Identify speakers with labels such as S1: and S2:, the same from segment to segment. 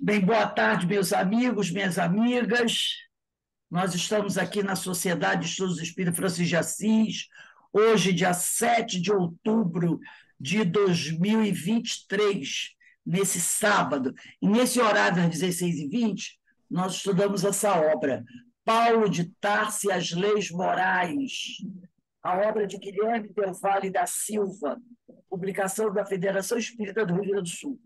S1: Bem, boa tarde, meus amigos, minhas amigas. Nós estamos aqui na Sociedade de Estudos do Espírito Francisco de Assis, hoje, dia 7 de outubro de 2023, nesse sábado. E nesse horário, às 16h20, nós estudamos essa obra, Paulo de Tarso e as Leis Morais, a obra de Guilherme Del Valle da Silva, publicação da Federação Espírita do Rio Grande do Sul.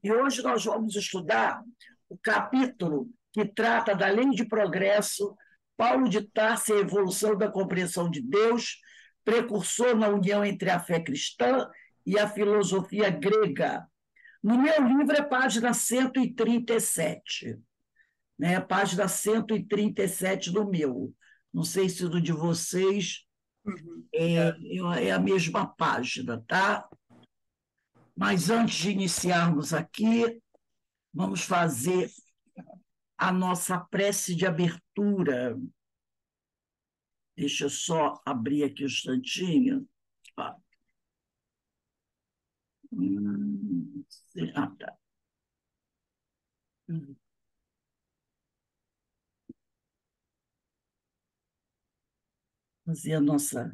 S1: E hoje nós vamos estudar o capítulo que trata da lei de progresso, Paulo de Tarso e a evolução da compreensão de Deus, precursor na união entre a fé cristã e a filosofia grega. No meu livro é página 137, né? Página 137 do meu. Não sei se do de vocês é a mesma página, tá? Mas antes de iniciarmos aqui, vamos fazer a nossa prece de abertura. Deixa eu só abrir aqui um instantinho. Ah, tá. Fazer a nossa.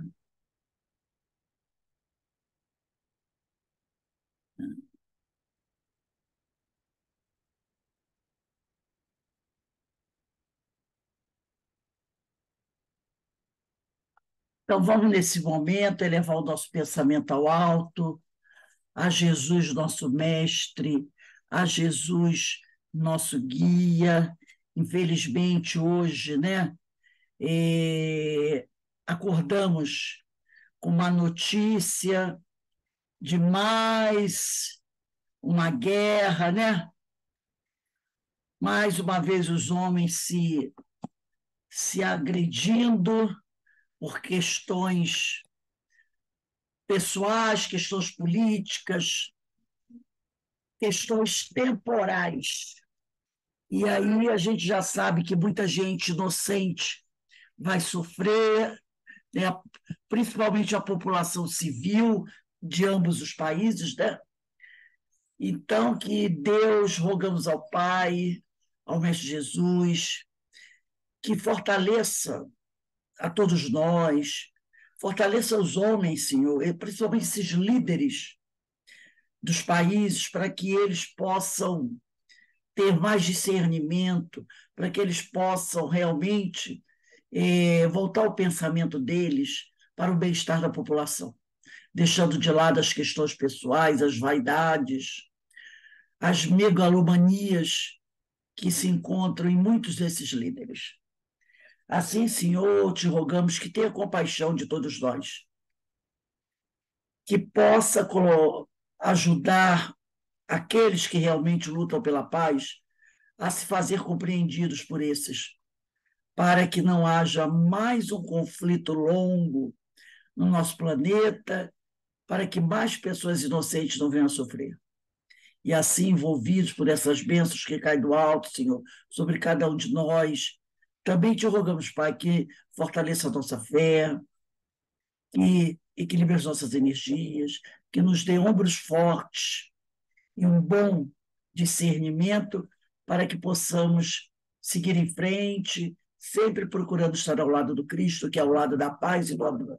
S1: Então, vamos, nesse momento, elevar o nosso pensamento ao alto, a Jesus, nosso mestre, a Jesus, nosso guia. Infelizmente, hoje, né, acordamos com uma notícia de mais uma guerra, né? Mais uma vez os homens se agredindo por questões pessoais, questões políticas, questões temporais. E aí a gente já sabe que muita gente inocente vai sofrer, né? Principalmente a população civil de ambos os países, né? Então, que Deus, rogamos ao Pai, ao Mestre Jesus, que fortaleça a todos nós, fortaleça os homens, Senhor, e principalmente esses líderes dos países, para que eles possam ter mais discernimento, para que eles possam realmente voltar o pensamento deles para o bem-estar da população, deixando de lado as questões pessoais, as vaidades, as megalomanias que se encontram em muitos desses líderes. Assim, Senhor, te rogamos que tenha compaixão de todos nós, que possa ajudar aqueles que realmente lutam pela paz a se fazer compreendidos por esses, para que não haja mais um conflito longo no nosso planeta, para que mais pessoas inocentes não venham a sofrer. E assim, envolvidos por essas bênçãos que caem do alto, Senhor, sobre cada um de nós, também te rogamos, Pai, que fortaleça a nossa fé, que equilibre as nossas energias, que nos dê ombros fortes e um bom discernimento para que possamos seguir em frente, sempre procurando estar ao lado do Cristo, que é ao lado da paz e do amor.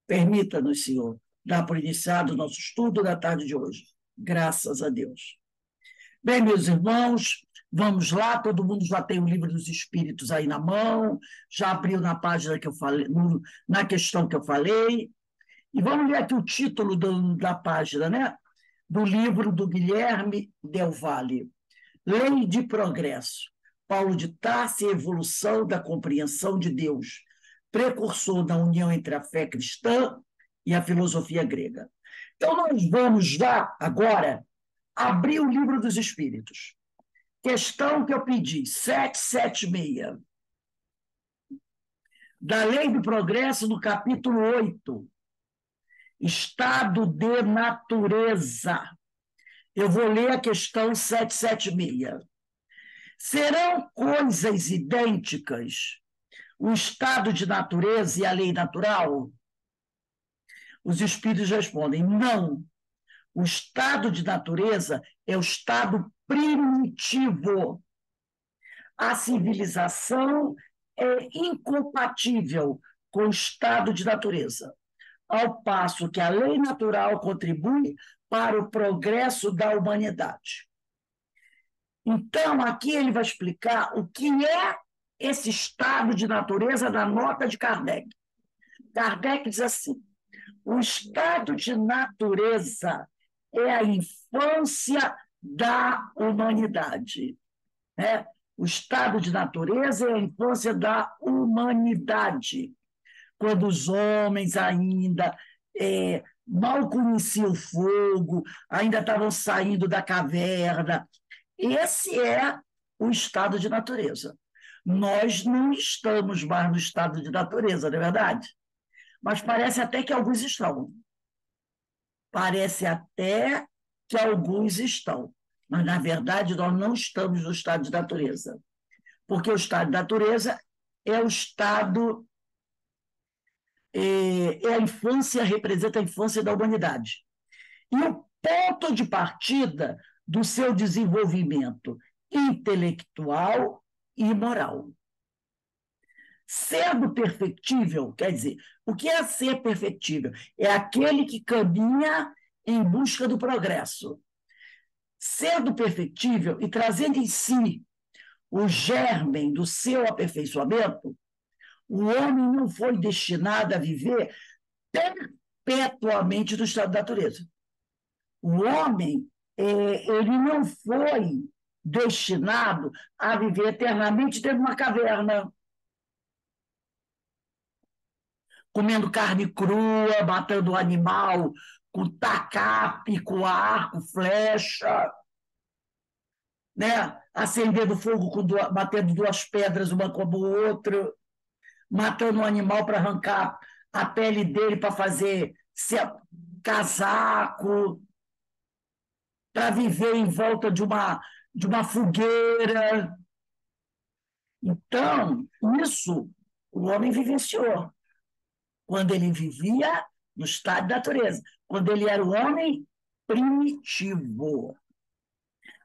S1: Permita-nos, Senhor, dar por iniciado o nosso estudo da tarde de hoje. Graças a Deus. Bem, meus irmãos, vamos lá, todo mundo já tem o livro dos Espíritos aí na mão, já abriu na página que eu falei, na questão que eu falei, e vamos ler aqui o título da página, né? Do livro do Guilherme Del Valle, Lei de Progresso, Paulo de Tarso e a Evolução da Compreensão de Deus, precursor da união entre a fé cristã e a filosofia grega. Então, nós vamos lá, agora, abrir o livro dos Espíritos. Questão que eu pedi, 776, da Lei do Progresso, no capítulo 8, Estado de Natureza. Eu vou ler a questão 776. Serão coisas idênticas o estado de natureza e a lei natural? Os espíritos respondem, não. O estado de natureza é o estado primitivo. A civilização é incompatível com o estado de natureza, ao passo que a lei natural contribui para o progresso da humanidade. Então, aqui ele vai explicar o que é esse estado de natureza na nota de Kardec. Kardec diz assim: o estado de natureza é a infância da humanidade. Né? O estado de natureza é a infância da humanidade, quando os homens ainda mal conheciam o fogo, ainda estavam saindo da caverna. Esse é o estado de natureza. Nós não estamos mais no estado de natureza, não é verdade? Mas parece até que alguns estão. Parece até que alguns estão. Mas, na verdade, nós não estamos no estado de natureza. Porque o estado de natureza é o estado. A infância, representa a infância da humanidade. E o ponto de partida do seu desenvolvimento intelectual e moral. Sendo perfectível, quer dizer, o que é ser perfectível? É aquele que caminha em busca do progresso. Sendo perfectível e trazendo em si o germen do seu aperfeiçoamento, o homem não foi destinado a viver perpetuamente no estado da natureza. O homem, ele não foi destinado a viver eternamente dentro de uma caverna, comendo carne crua, matando o animal com tacape, com arco, flecha, né? Acendendo fogo, batendo duas pedras uma como outra, matando um animal para arrancar a pele dele para fazer casaco, para viver em volta de uma fogueira. Então, isso o homem vivenciou quando ele vivia no estado de natureza, quando ele era o homem primitivo.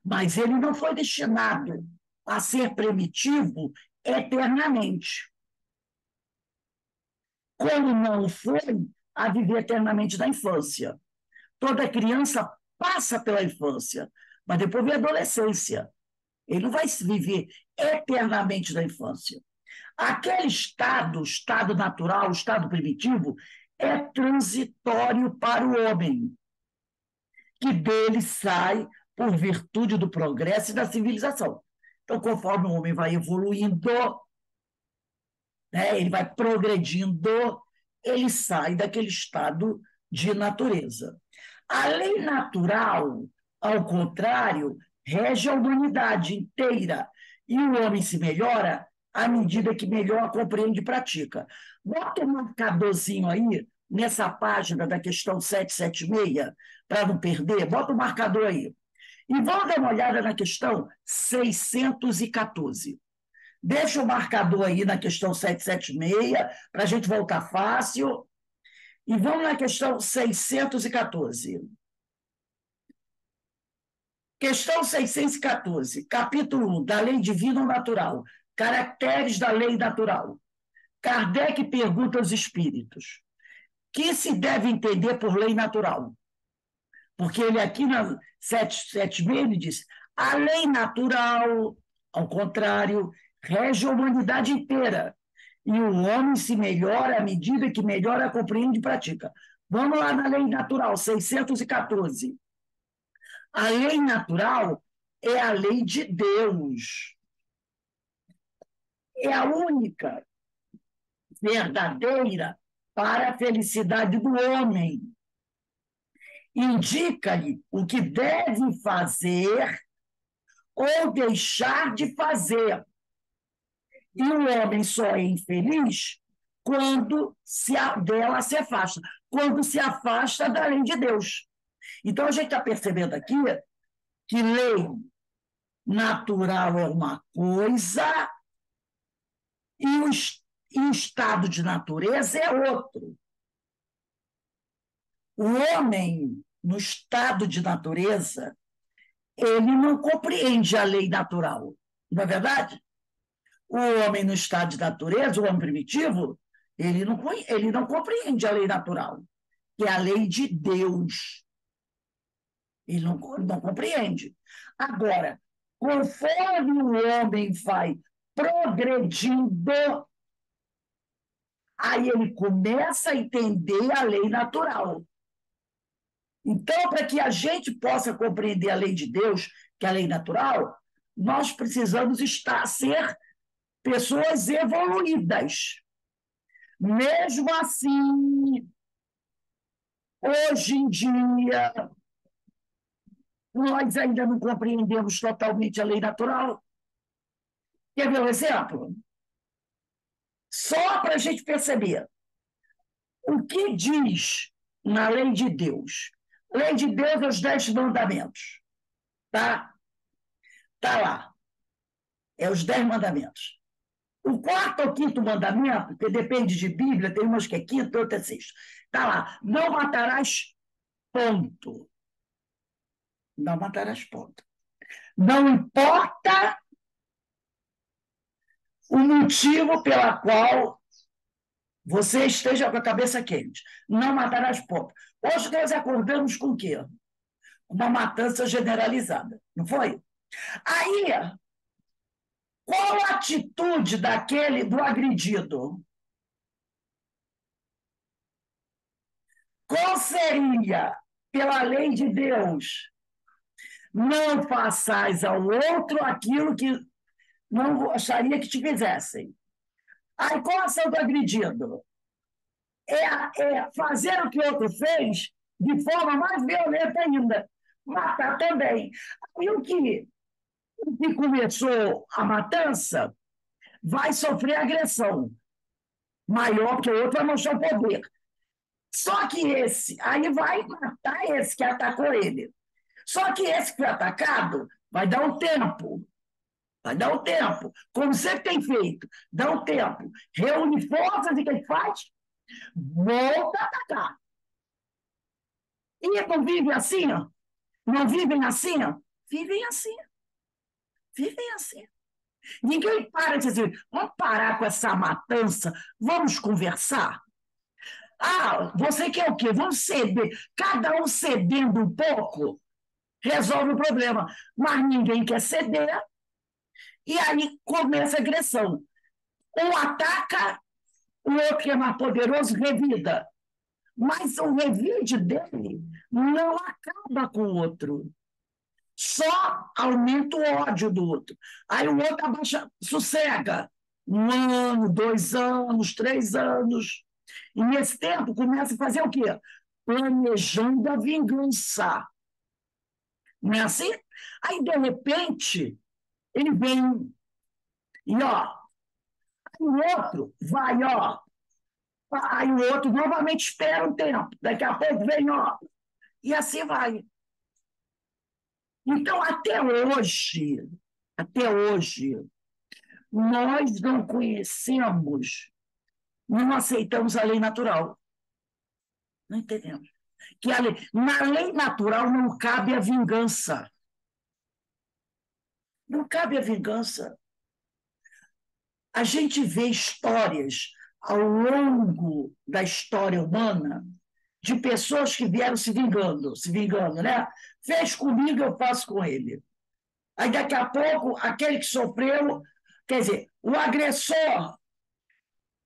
S1: Mas ele não foi destinado a ser primitivo eternamente. Como não foi a viver eternamente na infância. Toda criança passa pela infância, mas depois vem a adolescência. Ele não vai viver eternamente na infância. Aquele estado, estado natural, estado primitivo, é transitório para o homem, que dele sai por virtude do progresso e da civilização. Então, conforme o homem vai evoluindo, né, ele vai progredindo, ele sai daquele estado de natureza. A lei natural, ao contrário, rege a humanidade inteira, e o homem se melhora à medida que melhor compreende e pratica. Bota um marcadorzinho aí, nessa página da questão 776, para não perder, bota o marcador aí. E vamos dar uma olhada na questão 614. Deixa o marcador aí na questão 776, para a gente voltar fácil. E vamos na questão 614. Questão 614, capítulo 1, da lei divina ou natural, caracteres da lei natural. Kardec pergunta aos espíritos: que se deve entender por lei natural? Porque ele aqui na 776 ele diz: a lei natural, ao contrário, rege a humanidade inteira, e o homem se melhora à medida que melhora, compreende e pratica. Vamos lá na lei natural, 614. A lei natural é a lei de Deus. É a única verdadeira para a felicidade do homem. Indica-lhe o que deve fazer ou deixar de fazer. E o homem só é infeliz quando dela se afasta, quando se afasta da lei de Deus. Então, a gente está percebendo aqui que lei natural é uma coisa e o estado de natureza é outro. O homem, no estado de natureza, ele não compreende a lei natural, não é verdade? O homem no estado de natureza, o homem primitivo, ele não compreende a lei natural, que é a lei de Deus. Ele não compreende. Agora, conforme o homem vai progredindo, aí ele começa a entender a lei natural. Então, para que a gente possa compreender a lei de Deus, que é a lei natural, nós precisamos ser pessoas evoluídas. Mesmo assim, hoje em dia, nós ainda não compreendemos totalmente a lei natural. Quer ver um exemplo? Só para a gente perceber. O que diz na lei de Deus? A lei de Deus é os 10 mandamentos. Tá? Tá lá. É os 10 mandamentos. O quarto ou quinto mandamento, que depende de Bíblia, tem umas que é quinto, outra é sexto. Está lá. Não matarás, ponto. Não matarás, ponto. Não importa o motivo pela qual você esteja com a cabeça quente. Não matarás, ponto. Hoje nós acordamos com o quê? Uma matança generalizada, não foi? Aí, qual a atitude do agredido? Qual seria, pela lei de Deus, não façais ao outro aquilo que não gostaria que te fizessem? Aí, qual a ação do agredido? É fazer o que o outro fez de forma mais violenta ainda. Matar também. Aí, o que começou a matança vai sofrer agressão maior, que o outro vai mostrar o poder. Só que aí vai matar esse que atacou ele. Só que esse que foi atacado vai dar um tempo. Vai dar um tempo. Como sempre tem feito, dá um tempo. Reúne forças e o que faz? Volta a atacar. E não vivem assim? Ó? Não vivem assim? Ó? Vivem assim. Vivem assim. Ninguém para de dizer, vamos parar com essa matança, vamos conversar. Ah, você quer o quê? Vamos ceder. Cada um cedendo um pouco, resolve o problema. Mas ninguém quer ceder, e aí começa a agressão. Um ataca, o outro que é mais poderoso revida. Mas o revide dele não acaba com o outro. Só aumenta o ódio do outro. Aí o outro abaixa, sossega. 1 ano, 2 anos, 3 anos. E nesse tempo começa a fazer o quê? Planejando a vingança. Não é assim? Aí, de repente, ele vem e, ó, o outro vai, ó. Aí o outro novamente espera um tempo. Daqui a pouco vem, ó. E assim vai. Então, até hoje, nós não conhecemos, não aceitamos a lei natural. Não entendemos. Na lei natural não cabe a vingança. Não cabe a vingança. A gente vê histórias ao longo da história humana de pessoas que vieram se vingando, né? Fez comigo, eu faço com ele. Aí, daqui a pouco, aquele que sofreu, quer dizer, o agressor,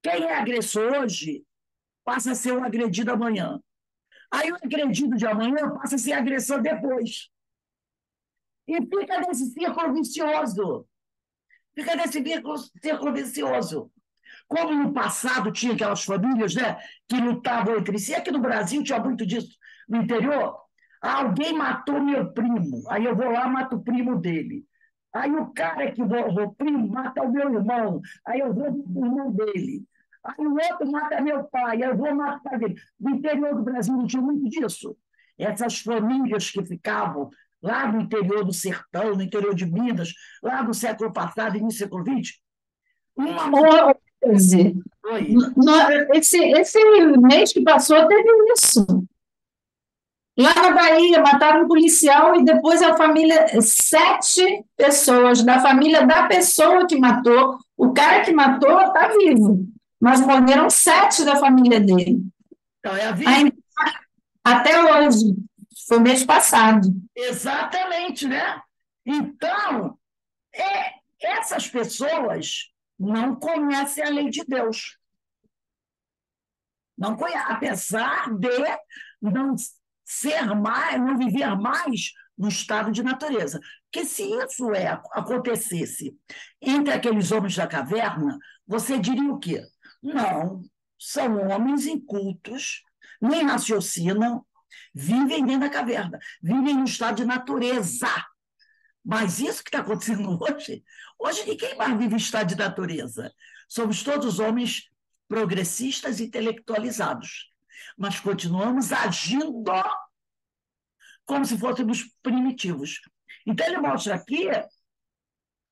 S1: quem é agressor hoje, passa a ser o agredido amanhã. Aí, o agredido de amanhã passa a ser agressor depois. E fica nesse círculo vicioso. Fica nesse círculo vicioso. Como no passado tinha aquelas famílias, né, que lutavam entre si, aqui no Brasil tinha muito disso, no interior, alguém matou meu primo, aí eu vou lá e mato o primo dele. Aí o cara que o primo mata o meu irmão, aí eu vou matar o irmão dele. Aí o outro mata meu pai, aí eu vou matar o pai dele. No interior do Brasil não tinha muito disso. Essas famílias que ficavam lá no interior do sertão, no interior de Minas, lá no século passado, início do século XX, uma
S2: Ô, Rose,
S1: foi.
S2: esse mês que passou teve isso. Lá na Bahia, mataram um policial e depois a família, 7 pessoas da família da pessoa que matou. O cara que matou está vivo, mas morreram 7 da família dele.
S1: Então, é a
S2: Ainda, até hoje, foi mês passado.
S1: exatamente, né? Então, essas pessoas não conhecem a lei de Deus. Não conhecem, apesar de não ser mais, não viver mais no estado de natureza. Porque se isso acontecesse entre aqueles homens da caverna, você diria o quê? Não, são homens incultos, nem raciocinam, vivem dentro da caverna, vivem no estado de natureza. Mas isso que está acontecendo hoje ninguém mais vive em estado de natureza. Somos todos homens progressistas e intelectualizados, mas continuamos agindo como se fôssemos primitivos. Então, ele mostra aqui,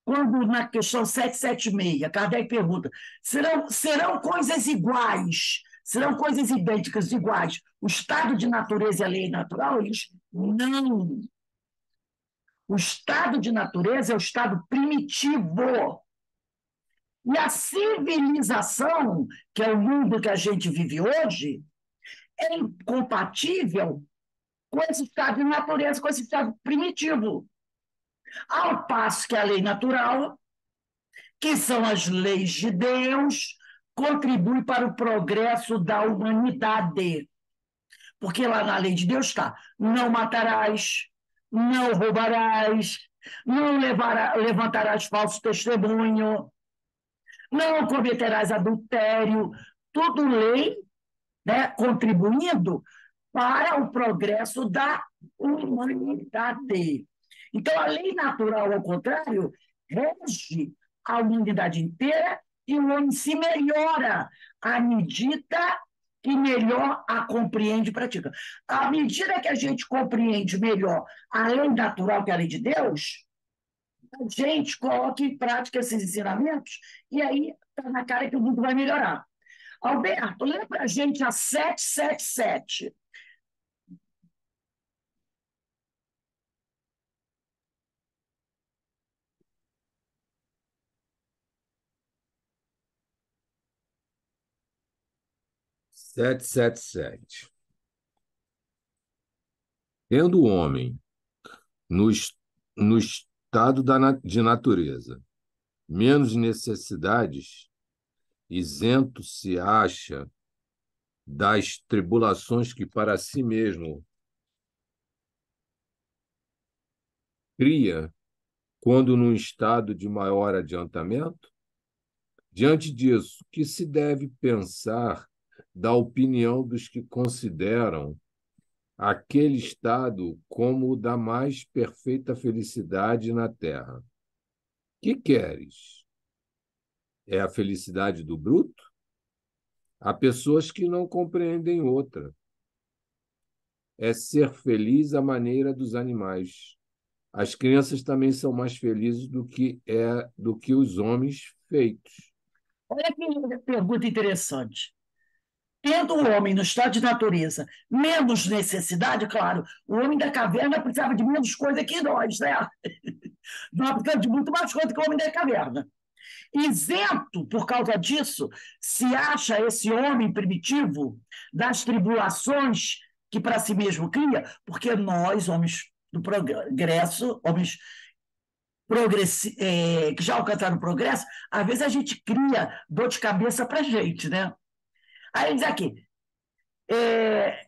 S1: quando na questão 776, Kardec pergunta: serão coisas iguais? Serão coisas idênticas, iguais? O estado de natureza e a lei natural? Eles não. O estado de natureza é o estado primitivo. E a civilização, que é o mundo que a gente vive hoje, é incompatível com esse estado de natureza, com esse estado primitivo. Ao passo que a lei natural, que são as leis de Deus, contribui para o progresso da humanidade. Porque lá na lei de Deus está: não matarás, não roubarás, não levantarás falso testemunho, não cometerás adultério, tudo lei, né, contribuindo para o progresso da humanidade. Então, a lei natural, ao contrário, rege a humanidade inteira e o homem se melhora à medida que melhor a compreende e pratica. À medida que a gente compreende melhor a lei natural, que é a lei de Deus, a gente coloca em prática esses ensinamentos e aí está na cara que o mundo vai melhorar. Alberto, lembra a gente a 777?
S3: 777. Tendo o homem no, no estado de natureza menos necessidades, isento se acha das tribulações que para si mesmo cria quando num estado de maior adiantamento? Diante disso, que se deve pensar da opinião dos que consideram aquele estado como o da mais perfeita felicidade na terra? Que queres? É a felicidade do bruto? Há pessoas que não compreendem outra. É ser feliz à maneira dos animais. As crianças também são mais felizes do que os homens feitos.
S1: Olha que pergunta interessante. Tendo o homem no estado de natureza menos necessidade, claro, o homem da caverna precisava de menos coisa que nós, né? Nós precisamos de muito mais coisa que o homem da caverna. Isento, por causa disso, se acha esse homem primitivo das tribulações que para si mesmo cria, porque nós, homens do progresso, homens que já alcançaram o progresso, às vezes a gente cria dor de cabeça para a gente, né? Aí diz aqui, é,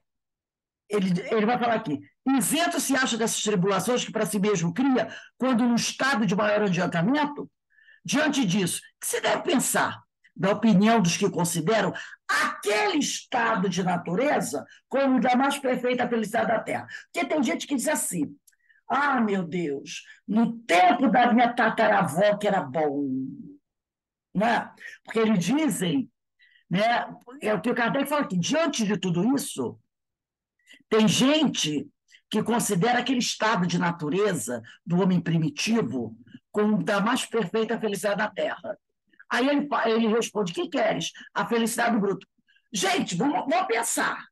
S1: ele vai falar aqui, isento se acha dessas tribulações que para si mesmo cria, quando no estado de maior adiantamento. Diante disso, o que se deve pensar da opinião dos que consideram aquele estado de natureza como o da mais perfeita felicidade da Terra? Porque tem gente que diz assim: ah, meu Deus, no tempo da minha tataravó que era bom. Né? Porque eles dizem, né, é o que o Kardec fala aqui, diante de tudo isso, tem gente que considera aquele estado de natureza do homem primitivo como o da mais perfeita felicidade da Terra. Aí ele responde: o que queres? A felicidade do bruto. Gente, vamos pensar.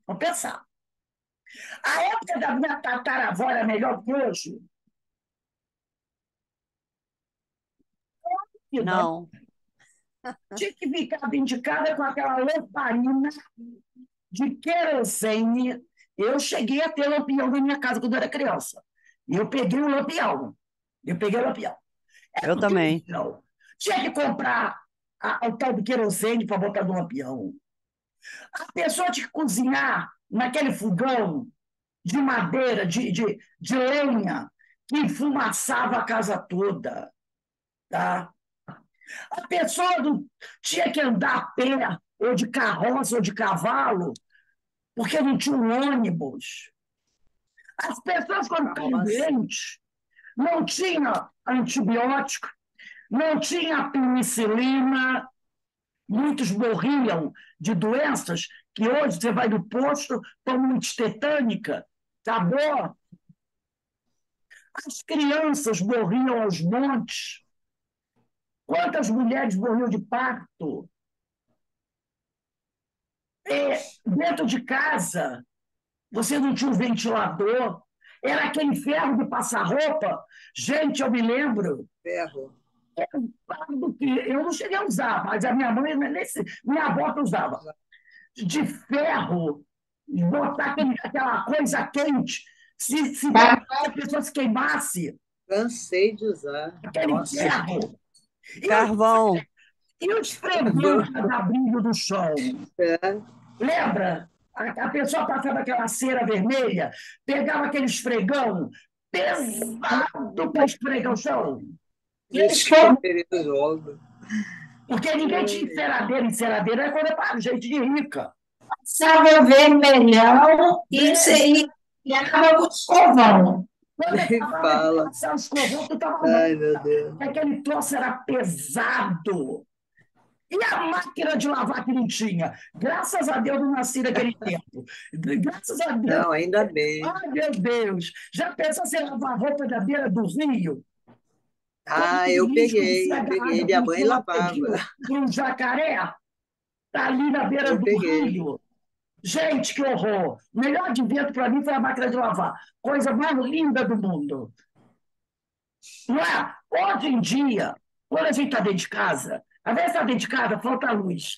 S1: Vamos pensar. A época da minha tataravó era melhor que hoje?
S4: Não.
S1: Tinha que ficar indicada com aquela lamparina de querosene. Eu cheguei a ter lampião na minha casa quando eu era criança. E eu peguei o lampião.
S4: Eu também.
S1: Não. Tinha que comprar o tal do querosene para botar no lampião. A pessoa tinha que cozinhar naquele fogão de madeira, de lenha, que enfumaçava a casa toda. Tá? A pessoa não tinha que andar a pé, ou de carroça, ou de cavalo, porque não tinha um ônibus. As pessoas, quando estavam doentes, não tinha antibiótico, não tinha penicilina, muitos morriam de doenças que hoje você vai no posto, toma antitetânica, acabou. As crianças morriam aos montes. Quantas mulheres morriam de parto? Dentro de casa, você não tinha um ventilador, era aquele ferro de passar roupa. Gente, eu me lembro.
S5: Ferro.
S1: Eu não cheguei a usar, mas a minha mãe, minha avó que usava. De ferro, botar aquela coisa quente. Se a pessoa se queimasse.
S5: Cansei de usar.
S1: Aquele ferro.
S4: Carvão.
S1: E o esfregão da brilho do chão?
S5: É.
S1: Lembra? A pessoa passava aquela cera vermelha, pegava aquele esfregão pesado para esfregar o chão. Porque ninguém tinha enceradeira. Enceradeira era coisa para gente de rica.
S2: Passava vermelhão e enfiava o escovão.
S5: Nem fala.
S1: Passava o escovão, tu tava
S5: Ai, meu Deus.
S1: aquele troço era pesado. E a máquina de lavar que não tinha? Graças a Deus não nasci naquele tempo. Graças a Deus.
S5: Não, ainda bem.
S1: Ai, meu Deus. Já pensou você lavar roupa da beira do rio?
S5: Ah, eu peguei. Minha mãe lavava.
S1: Um jacaré? Tá ali na beira do rio. Gente, que horror. O melhor advento para mim foi a máquina de lavar. Coisa mais linda do mundo. Não é? Hoje em dia, quando a gente está dentro de casa, às vezes está dentro de casa, falta luz.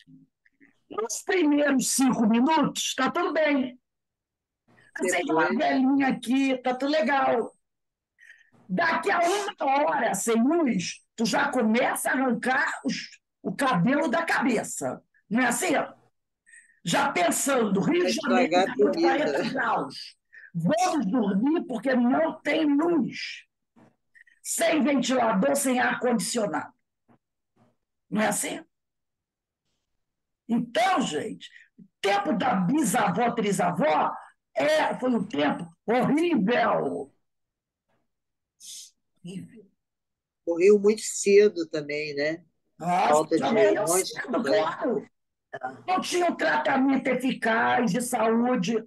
S1: Nos primeiros 5 minutos, está tudo bem. Acende uma velhinha aqui, está tudo legal. Daqui a 1 hora sem luz, tu já começa a arrancar o cabelo da cabeça. Não é assim? Já pensando, Rio de Janeiro, 40 graus. Vamos dormir porque não tem luz. Sem ventilador, sem ar-condicionado. Não é assim? Então, gente, o tempo da bisavó, trisavó, foi um tempo horrível.
S5: Morreu muito cedo também, né? Falta de
S1: um monte cedo, claro. Não tinha um tratamento eficaz de saúde.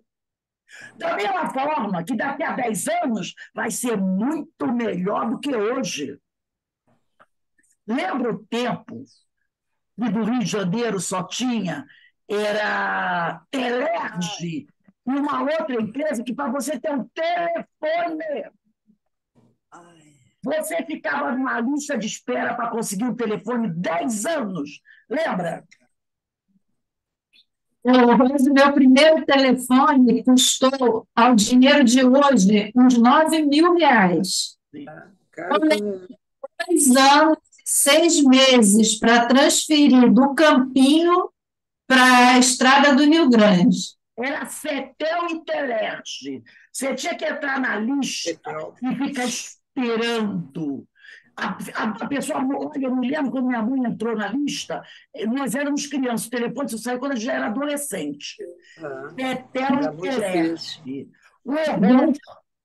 S1: Da mesma forma que daqui a 10 anos vai ser muito melhor do que hoje. Lembra o tempo que do Rio de Janeiro só era Telerge e uma outra empresa que para você ter um telefone, você ficava numa lista de espera para conseguir um telefone 10 anos. Lembra?
S2: O meu primeiro telefone custou, ao dinheiro de hoje, uns R$9.000. Eu levei 2 anos e 6 meses para transferir do Campinho para a estrada do Rio Grande.
S1: Era Cetel e Telerge. Você tinha que entrar na lista e ficar esperando. A pessoa, olha, eu me lembro quando minha mãe entrou na lista, nós éramos crianças, o telefone só saiu quando a gente já era adolescente. Cetel e Telerge.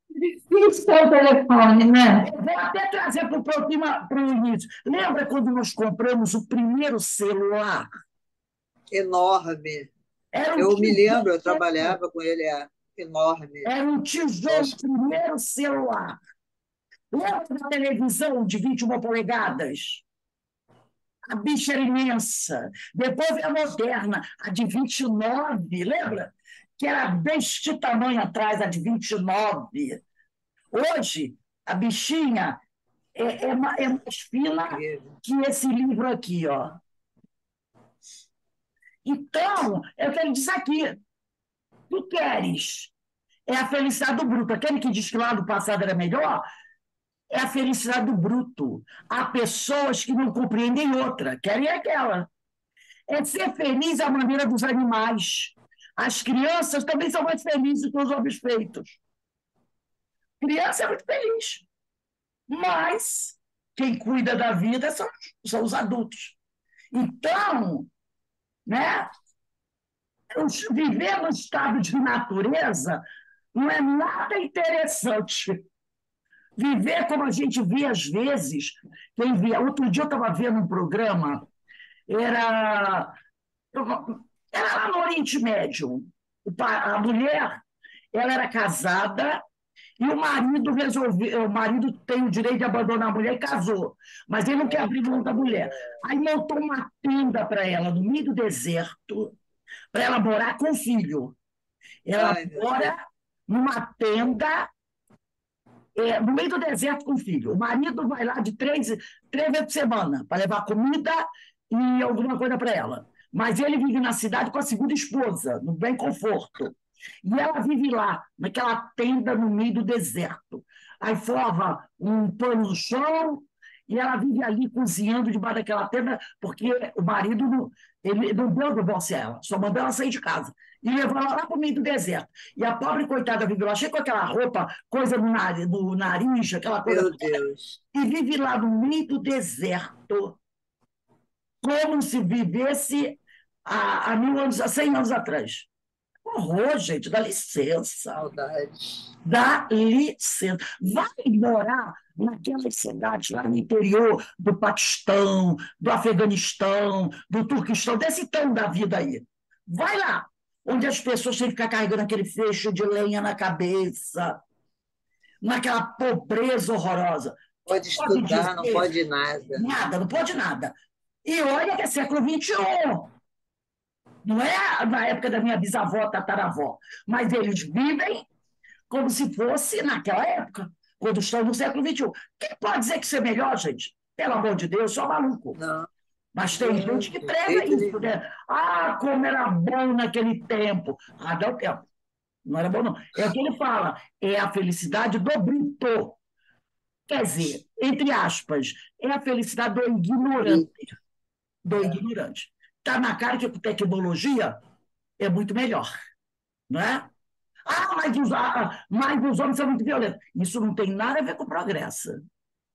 S2: Difícil o telefone, né?
S1: Eu vou até trazer para o início. Lembra quando nós compramos o primeiro celular?
S5: Enorme. Eu me lembro, eu trabalhava com ele, enorme.
S1: Era um tijolo, o primeiro celular. Lembra da televisão de 21 polegadas? A bicha era imensa. Depois veio a moderna, a de 29, lembra? que era deste tamanho atrás, a de 29. Hoje, a bichinha é mais fina que esse livro aqui, ó. Então, eu quero dizer aqui, tu queres é a felicidade do bruto. Aquele que diz que lá no passado era melhor, é a felicidade do bruto. Há pessoas que não compreendem outra, querem aquela. É ser feliz à maneira dos animais. As crianças também são mais felizes que os homens feitos. Criança é muito feliz. Mas quem cuida da vida são os adultos. Então, né, viver no estado de natureza não é nada interessante. Viver como a gente vê às vezes. Outro dia eu estava vendo um programa, era lá no Oriente Médio. A mulher, ela era casada e o marido tem o direito de abandonar a mulher e casou, mas ele não quer abrir mão da mulher. Aí montou uma tenda para ela no meio do deserto, para ela morar com o filho. Ela mora numa tenda no meio do deserto com o filho. O marido vai lá de 3 vezes por semana para levar comida e alguma coisa para ela. Mas ele vive na cidade com a segunda esposa, no bem conforto. E ela vive lá, naquela tenda no meio do deserto. Aí forra um pano no chão e ela vive ali cozinhando debaixo daquela tenda, porque o marido ele não deu divórcio a ela, só mandou ela sair de casa. E levou ela lá para o meio do deserto. E a pobre coitada vive lá, cheia com aquela roupa, coisa no nariz, aquela coisa.
S5: Meu Deus.
S1: E vive lá no meio do deserto, como se vivesse há 100 anos atrás. Horror, gente, dá licença.
S5: Saudade.
S1: Dá licença. Vai morar naquelas cidades lá no interior do Paquistão, do Afeganistão, do Turquistão, desse tão da vida aí. Vai lá, onde as pessoas têm que ficar carregando aquele feixe de lenha na cabeça, naquela pobreza horrorosa.
S5: Pode estudar, não pode nada.
S1: Nada, não pode nada. E olha que é século XXI. Não é na época da minha bisavó, tataravó, mas eles vivem como se fosse naquela época, quando estão no século XXI. Quem pode dizer que isso é melhor, gente? Pelo amor de Deus, só maluco.
S5: Não.
S1: Mas tem gente que prega isso, né? Ah, como era bom naquele tempo. Ah, dá o tempo. Não era bom, não. É o que ele fala, é a felicidade do bruto. Quer dizer, entre aspas, é a felicidade do ignorante. Do ignorante. Está na cara que com tecnologia é muito melhor, não é? Mas os homens são muito violentos. Isso não tem nada a ver com progresso.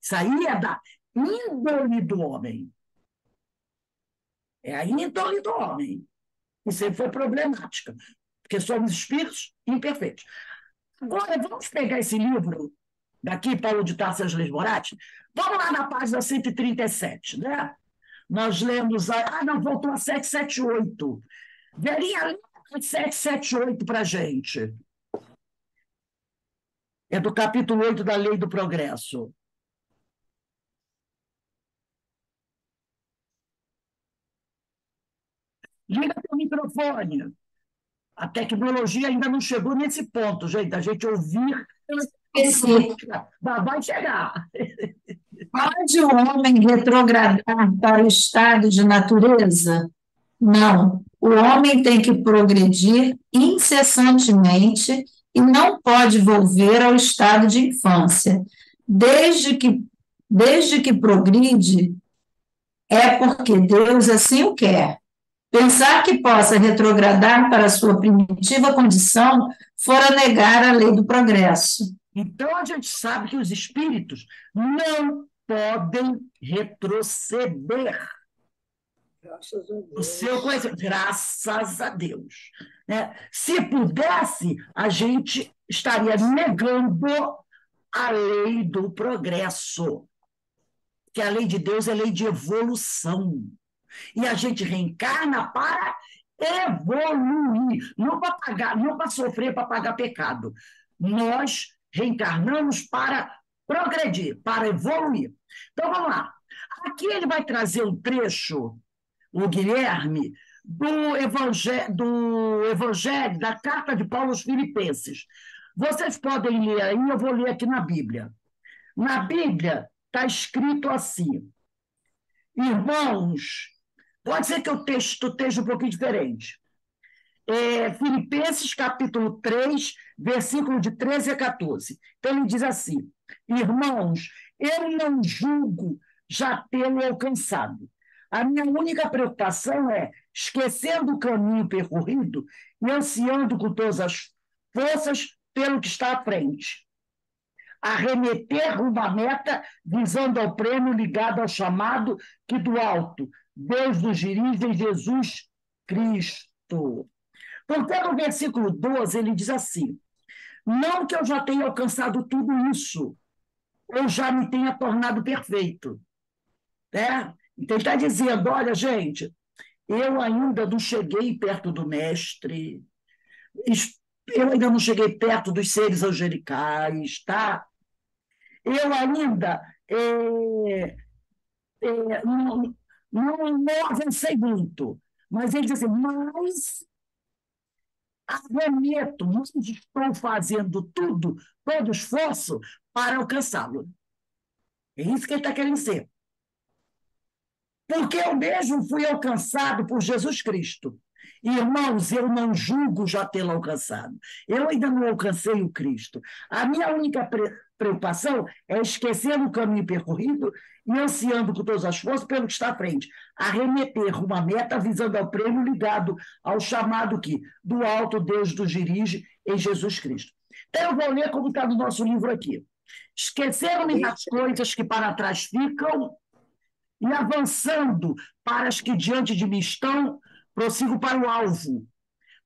S1: Isso aí é da índole do homem. É a índole do homem. E sempre foi problemática, porque somos espíritos imperfeitos. Agora, vamos pegar esse livro daqui, Paulo de Tarso e as Leis Morais. Vamos lá na página 137, né? Nós lemos... não, voltou a 778. Verinha, lê 778 para a gente. É do capítulo 8 da Lei do Progresso. Liga teu microfone. A tecnologia ainda não chegou nesse ponto, gente, a gente ouvir. Vai chegar.
S2: Pode o homem retrogradar para o estado de natureza? Não. O homem tem que progredir incessantemente e não pode volver ao estado de infância. Desde que progride, é porque Deus assim o quer. Pensar que possa retrogradar para a sua primitiva condição fora negar a lei do progresso.
S1: Então, a gente sabe que os espíritos não podem retroceder.
S5: Graças a Deus.
S1: O seu conhecimento, graças a Deus. Né? Se pudesse, a gente estaria negando a lei do progresso. Que a lei de Deus é lei de evolução. E a gente reencarna para evoluir, não para pagar, não para sofrer, para pagar pecado. Nós reencarnamos para progredir, para evoluir. Então, vamos lá. Aqui ele vai trazer um trecho, o Guilherme, do Evangelho, da carta de Paulo aos Filipenses. Vocês podem ler aí, eu vou ler aqui na Bíblia. Na Bíblia está escrito assim: irmãos, pode ser que o texto esteja um pouquinho diferente. Filipenses, capítulo 3, versículo de 13 a 14. Então, ele diz assim: irmãos, eu não julgo já tê-lo alcançado. A minha única preocupação é, esquecendo o caminho percorrido e ansiando com todas as forças pelo que está à frente, arremeter uma meta visando ao prêmio ligado ao chamado que do alto Deus nos dirige em Jesus Cristo. Porque no versículo 12 ele diz assim: não que eu já tenha alcançado tudo isso, ou já me tenha tornado perfeito. Né? Então ele está dizendo: olha, gente, eu ainda não cheguei perto do mestre, eu ainda não cheguei perto dos seres angelicais, tá? Eu ainda não avancei muito. Mas ele diz assim: mas arremeto, mas estou fazendo tudo, todo esforço para alcançá-lo. É isso que ele está querendo dizer. Porque eu mesmo fui alcançado por Jesus Cristo. Irmãos, eu não julgo já tê-lo alcançado. Eu ainda não alcancei o Cristo. A minha única preocupação é esquecer o caminho percorrido e ansiando com todas as forças pelo que está à frente. Arremeter uma meta visando ao prêmio ligado ao chamado que do alto Deus nos dirige em Jesus Cristo. Então, eu vou ler como está no nosso livro aqui. Esqueceram-me das coisas que para trás ficam e avançando para as que diante de mim estão, prossigo para o alvo,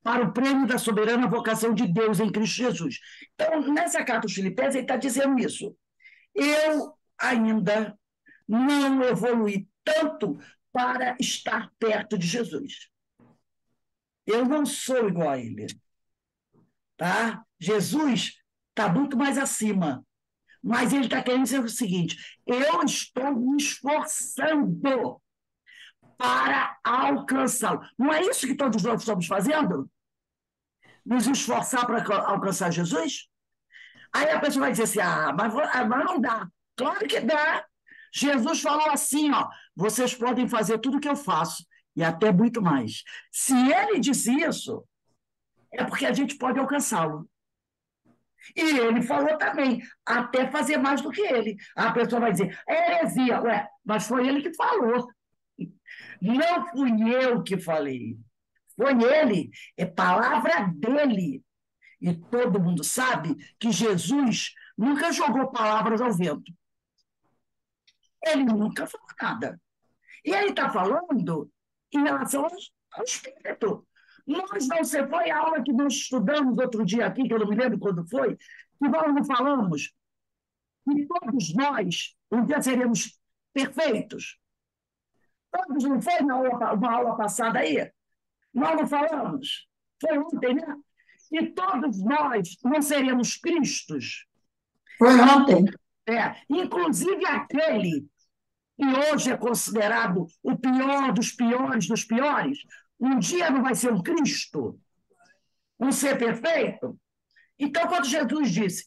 S1: para o prêmio da soberana vocação de Deus em Cristo Jesus. Então, nessa carta aos Filipenses, ele está dizendo isso. Eu ainda não evoluí tanto para estar perto de Jesus. Eu não sou igual a ele. Tá? Jesus está muito mais acima. Mas ele está querendo dizer o seguinte: eu estou me esforçando para alcançá-lo. Não é isso que todos nós estamos fazendo? Nos esforçar para alcançar Jesus? Aí a pessoa vai dizer assim: mas não dá. Claro que dá. Jesus falou assim: ó, vocês podem fazer tudo o que eu faço, e até muito mais. Se ele disse isso, é porque a gente pode alcançá-lo. E ele falou também, até fazer mais do que ele. A pessoa vai dizer: é heresia. Ué, mas foi ele que falou. Não fui eu que falei. Foi ele. É palavra dele. E todo mundo sabe que Jesus nunca jogou palavras ao vento. Ele nunca falou nada. E ele está falando em relação ao Espírito. Nós não sei, foi a aula que nós estudamos outro dia aqui, que eu não me lembro quando foi, que nós não falamos que todos nós um dia seremos perfeitos. Todos, não foi uma aula passada aí? Nós não falamos? Foi ontem, né? E todos nós não seremos Cristos.
S2: Foi ontem.
S1: Inclusive aquele que hoje é considerado o pior dos piores dos piores, um dia não vai ser um Cristo, um ser perfeito? Então, quando Jesus disse: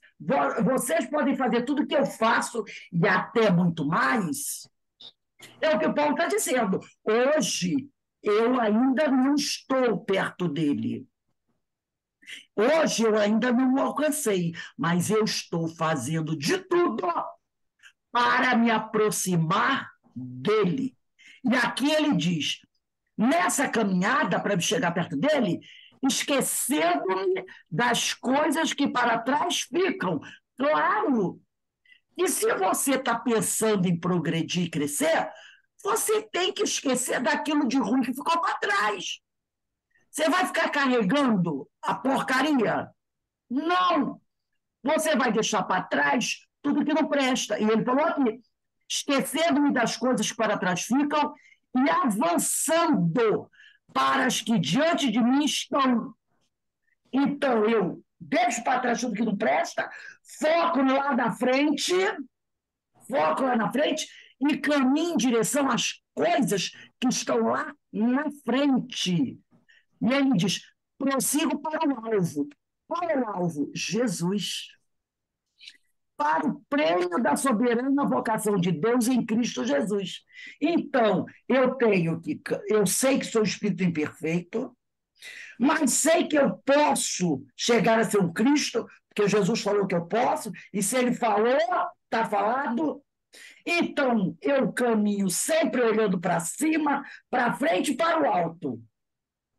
S1: vocês podem fazer tudo o que eu faço e até muito mais, é o que o Paulo está dizendo. Hoje, eu ainda não estou perto dele. Hoje, eu ainda não o alcancei, mas eu estou fazendo de tudo para me aproximar dele. E aqui ele diz: nessa caminhada para chegar perto dele, esquecendo-me das coisas que para trás ficam. Claro! E se você está pensando em progredir e crescer, você tem que esquecer daquilo de ruim que ficou para trás. Você vai ficar carregando a porcaria? Não! Você vai deixar para trás tudo que não presta. E ele falou aqui: esquecendo-me das coisas que para trás ficam e avançando para as que diante de mim estão. Então, eu deixo para trás tudo que não presta, foco lá na frente e caminho em direção às coisas que estão lá na frente. E ele diz: prossigo para o alvo. Qual é o alvo? Jesus. Para o prêmio da soberana vocação de Deus em Cristo Jesus. Então, eu sei que sou espírito imperfeito, mas sei que eu posso chegar a ser um Cristo, porque Jesus falou que eu posso, e se ele falou, está falado. Então, eu caminho sempre olhando para cima, para frente e para o alto,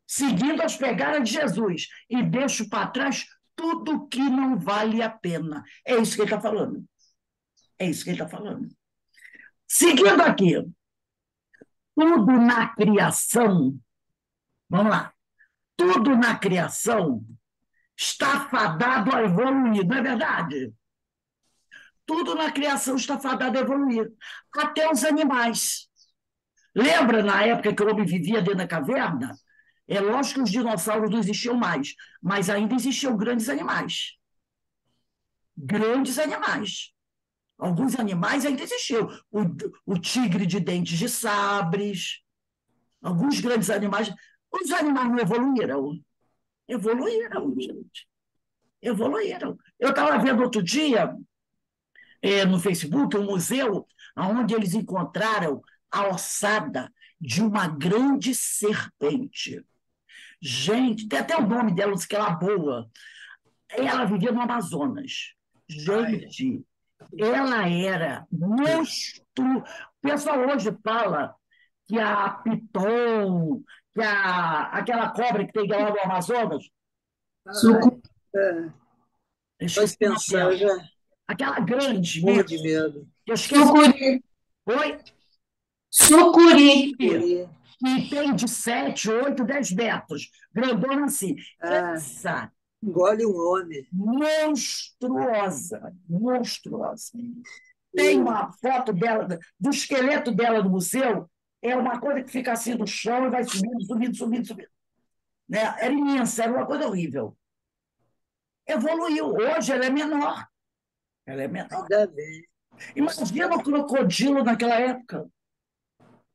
S1: seguindo as pegadas de Jesus, e deixo para trás tudo que não vale a pena. É isso que ele está falando. É isso que ele está falando. Seguindo aqui, tudo na criação, vamos lá, tudo na criação está fadado a evoluir, não é verdade? Tudo na criação está fadado a evoluir, até os animais. Lembra na época que o homem vivia dentro da caverna? É lógico que os dinossauros não existiam mais, mas ainda existiam grandes animais. Grandes animais. Alguns animais ainda existiam. O tigre de dentes de sabres, alguns grandes animais. Os animais não evoluíram? Evoluíram, gente. Evoluíram. Eu estava vendo outro dia, no Facebook, um museu onde eles encontraram a ossada de uma grande serpente. Gente, tem até o nome dela, não sei que ela boa. Ela vivia no Amazonas. Gente, ela era monstro. O pessoal hoje fala que a piton, que aquela cobra que tem lá no Amazonas.
S5: Pode pensar, já.
S1: Aquela grande.
S5: Morro de medo.
S2: Sucuri.
S1: Oi?
S2: Sucuri.
S1: Que tem de 7, 8, 10 metros. Grandona assim. Essa.
S5: Engole um homem.
S1: Monstruosa. Monstruosa. Tem uma foto dela, do esqueleto dela no museu, é uma coisa que fica assim no chão e vai subindo, subindo, subindo, subindo. Né? Era imensa, era uma coisa horrível. Evoluiu. Hoje ela é menor. Ela é menor.
S5: Ainda bem.
S1: Imagina o crocodilo naquela época.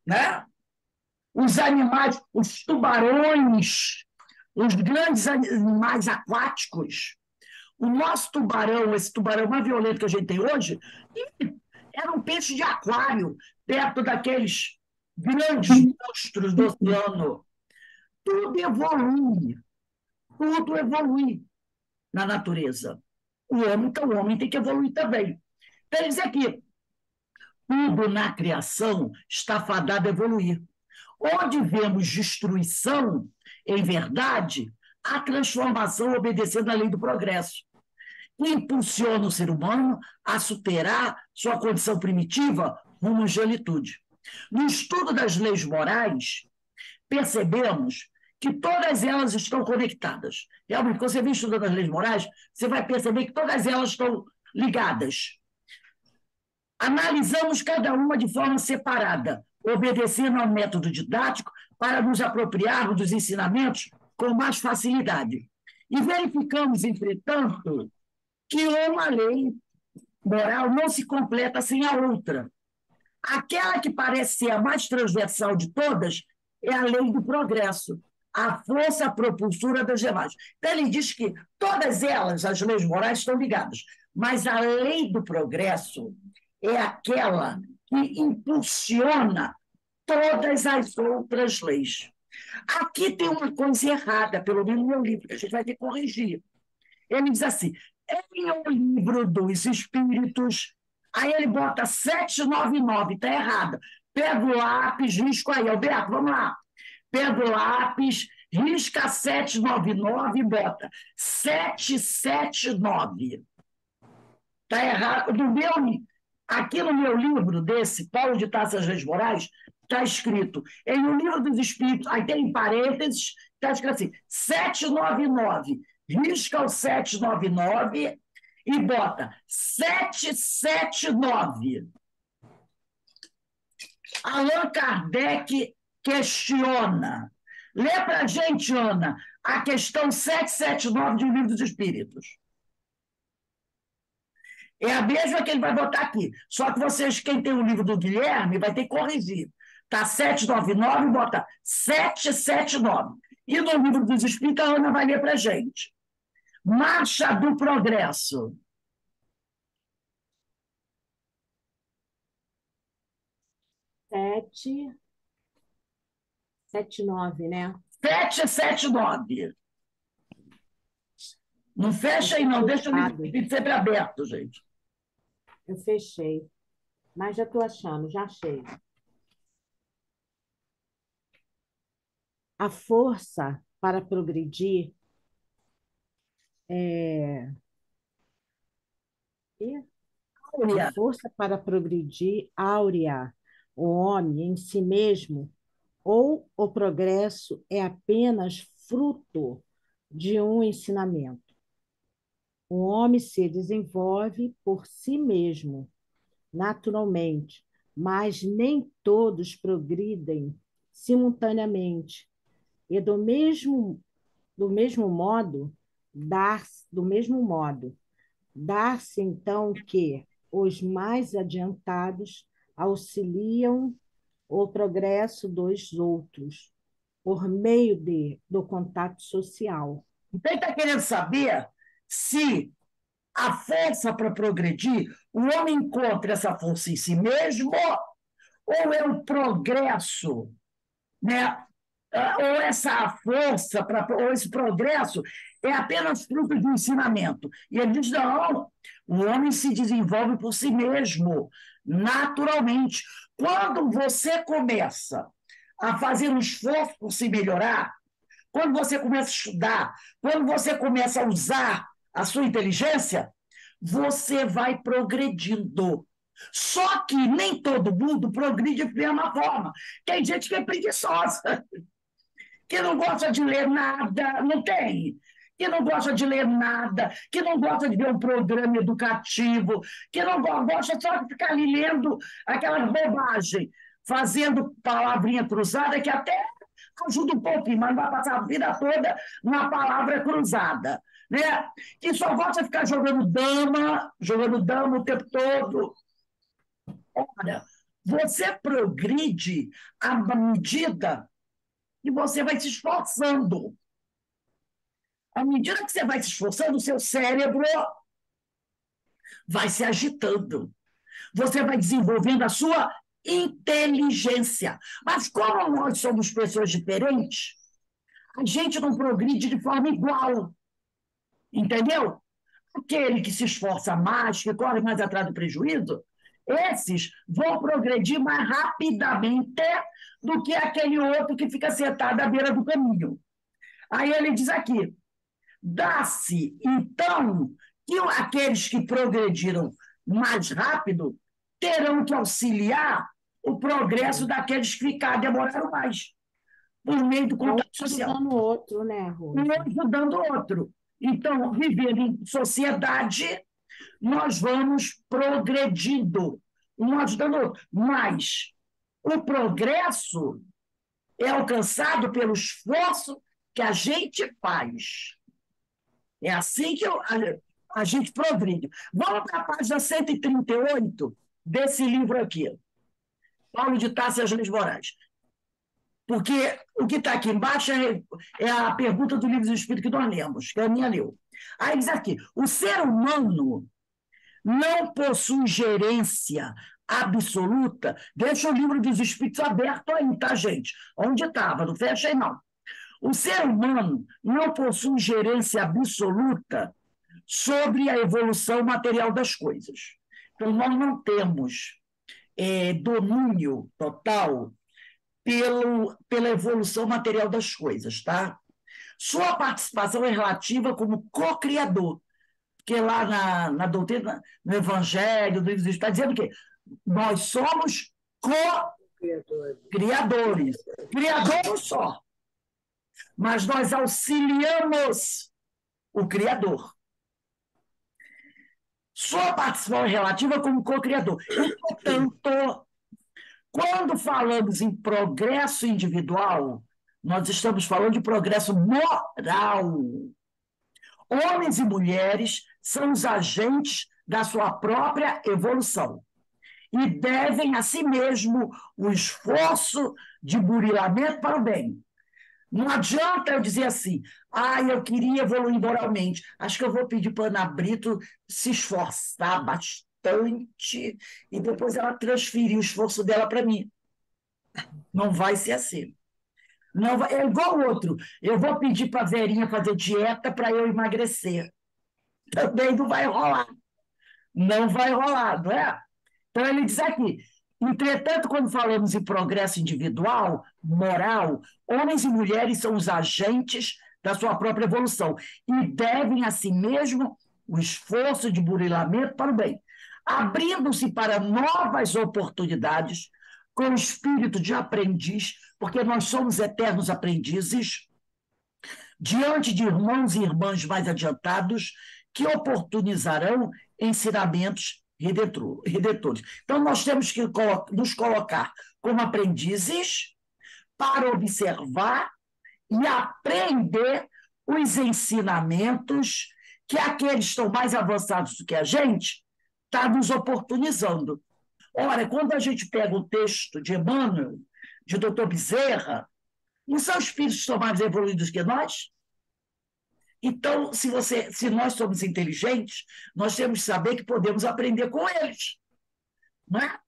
S1: Né? Os animais, os tubarões, os grandes animais aquáticos. O nosso tubarão, esse tubarão mais violento que a gente tem hoje, era um peixe de aquário, perto daqueles grandes monstros do oceano. Tudo evolui na natureza. Então, o homem tem que evoluir também. Então, ele diz aqui, tudo na criação está fadado a evoluir. Onde vemos destruição, em verdade, há transformação obedecendo à lei do progresso, que impulsiona o ser humano a superar sua condição primitiva rumo à angelitude. No estudo das leis morais, percebemos que todas elas estão conectadas. Realmente, quando você vem estudando as leis morais, você vai perceber que todas elas estão ligadas. Analisamos cada uma de forma separada, obedecendo ao método didático para nos apropriarmos dos ensinamentos com mais facilidade. E verificamos, entretanto, que uma lei moral não se completa sem a outra. Aquela que parece ser a mais transversal de todas é a lei do progresso, a força propulsora das demais. Então, ele diz que todas elas, as leis morais, estão ligadas, mas a lei do progresso é aquela que impulsiona todas as outras leis. Aqui tem uma coisa errada, pelo menos no meu livro, que a gente vai ter que corrigir. Ele diz assim, em O Livro dos Espíritos, aí ele bota 799, está errado. Pega o lápis, risco aí, Alberto, vamos lá. Pega o lápis, risca 799 e bota 779. Está errado. Aqui no meu livro desse, Paulo de Tarso das Leis Morais, está escrito, em O Livro dos Espíritos, aí tem em parênteses, está escrito assim, 799. Risca o 799 e bota 779. Allan Kardec questiona. Lê para a gente, Ana, a questão 779 de O Livro dos Espíritos. É a mesma que ele vai botar aqui. Só que vocês, quem tem o livro do Guilherme, vai ter que corrigir. Está 799, bota 779. E no Livro dos Espíritos, a Ana vai ler para a gente. Marcha do Progresso.
S4: 779, né?
S1: 779. Não fecha aí, não. Deixa o Livro dos Espíritos sempre aberto, gente.
S4: Eu fechei. Mas já estou achando, já achei. A força para progredir é... A força para progredir áurea, o homem em si mesmo, ou o progresso é apenas fruto de um ensinamento. O homem se desenvolve por si mesmo, naturalmente, mas nem todos progridem simultaneamente. E do mesmo modo, dar-se então que os mais adiantados auxiliam o progresso dos outros por meio do contato social.
S1: Então, ele está querendo saber se a força para progredir, o homem encontra essa força em si mesmo ou é o progresso, né? Ou essa força, ou esse progresso é apenas fruto de um ensinamento. E ele diz, não, o homem se desenvolve por si mesmo, naturalmente. Quando você começa a fazer um esforço por se melhorar, quando você começa a estudar, quando você começa a usar a sua inteligência, você vai progredindo. Só que nem todo mundo progride da mesma forma. Tem gente que é preguiçosa, que não gosta de ler nada, não tem. Que não gosta de ler nada, que não gosta de ver um programa educativo, que não gosta só de ficar ali lendo aquela bobagem, fazendo palavrinha cruzada, que até ajuda um pouquinho, mas não vai passar a vida toda na palavra cruzada. Né? Que só gosta de ficar jogando dama o tempo todo. Olha, você progride à medida que você vai se esforçando. À medida que você vai se esforçando, o seu cérebro vai se agitando. Você vai desenvolvendo a sua inteligência. Mas como nós somos pessoas diferentes, a gente não progride de forma igual. Entendeu? Aquele que se esforça mais, que corre mais atrás do prejuízo, esses vão progredir mais rapidamente do que aquele outro que fica sentado à beira do caminho. Aí ele diz aqui, dá-se, então, que aqueles que progrediram mais rápido terão que auxiliar o progresso daqueles que demoraram mais, por meio do contato social.
S4: Um ajudando o outro, né, Rose?
S1: Um ajudando o outro. Então, vivendo em sociedade, nós vamos progredindo, um ajudando o outro. Mas o progresso é alcançado pelo esforço que a gente faz. É assim que a gente progride. Vamos para a página 138 desse livro aqui. Paulo de Tarso e As Leis Morais. Porque o que está aqui embaixo é a pergunta do Livro dos Espíritos que nós lemos, que a minha leu. Aí diz aqui, o ser humano não possui gerência absoluta. Deixa o Livro dos Espíritos aberto aí, tá, gente? Onde estava, não fecha aí, não. O ser humano não possui gerência absoluta sobre a evolução material das coisas. Então, nós não temos domínio total pela evolução material das coisas, tá? Sua participação é relativa como co-criador, porque lá na doutrina, no Evangelho, no livro está dizendo que nós somos co-criadores. Criador só. Mas nós auxiliamos o Criador. Sua participação é relativa como co-criador. E, portanto, quando falamos em progresso individual, nós estamos falando de progresso moral. Homens e mulheres são os agentes da sua própria evolução. e devem a si mesmo o esforço de burilamento para o bem. Não adianta eu dizer assim, eu queria evoluir moralmente, acho que eu vou pedir para a Ana Brito se esforçar bastante e depois ela transferir o esforço dela para mim. Não vai ser assim. Não vai, é igual o outro. Eu vou pedir para a Verinha fazer dieta para eu emagrecer. Também não vai rolar. Não vai rolar, não é? Então, ele diz aqui: entretanto, quando falamos em progresso individual, moral, homens e mulheres são os agentes da sua própria evolução e devem a si mesmo o esforço de burilamento para o bem, abrindo-se para novas oportunidades com o espírito de aprendiz, porque nós somos eternos aprendizes, diante de irmãos e irmãs mais adiantados que oportunizarão ensinamentos redentores. Então, nós temos que nos colocar como aprendizes para observar e aprender os ensinamentos que aqueles que estão mais avançados do que a gente estão nos oportunizando. Ora, quando a gente pega o texto de Emmanuel, de Dr. Bezerra, não são espíritos que estão mais evoluídos que nós? Então, se nós somos inteligentes, nós temos que saber que podemos aprender com eles. Não é?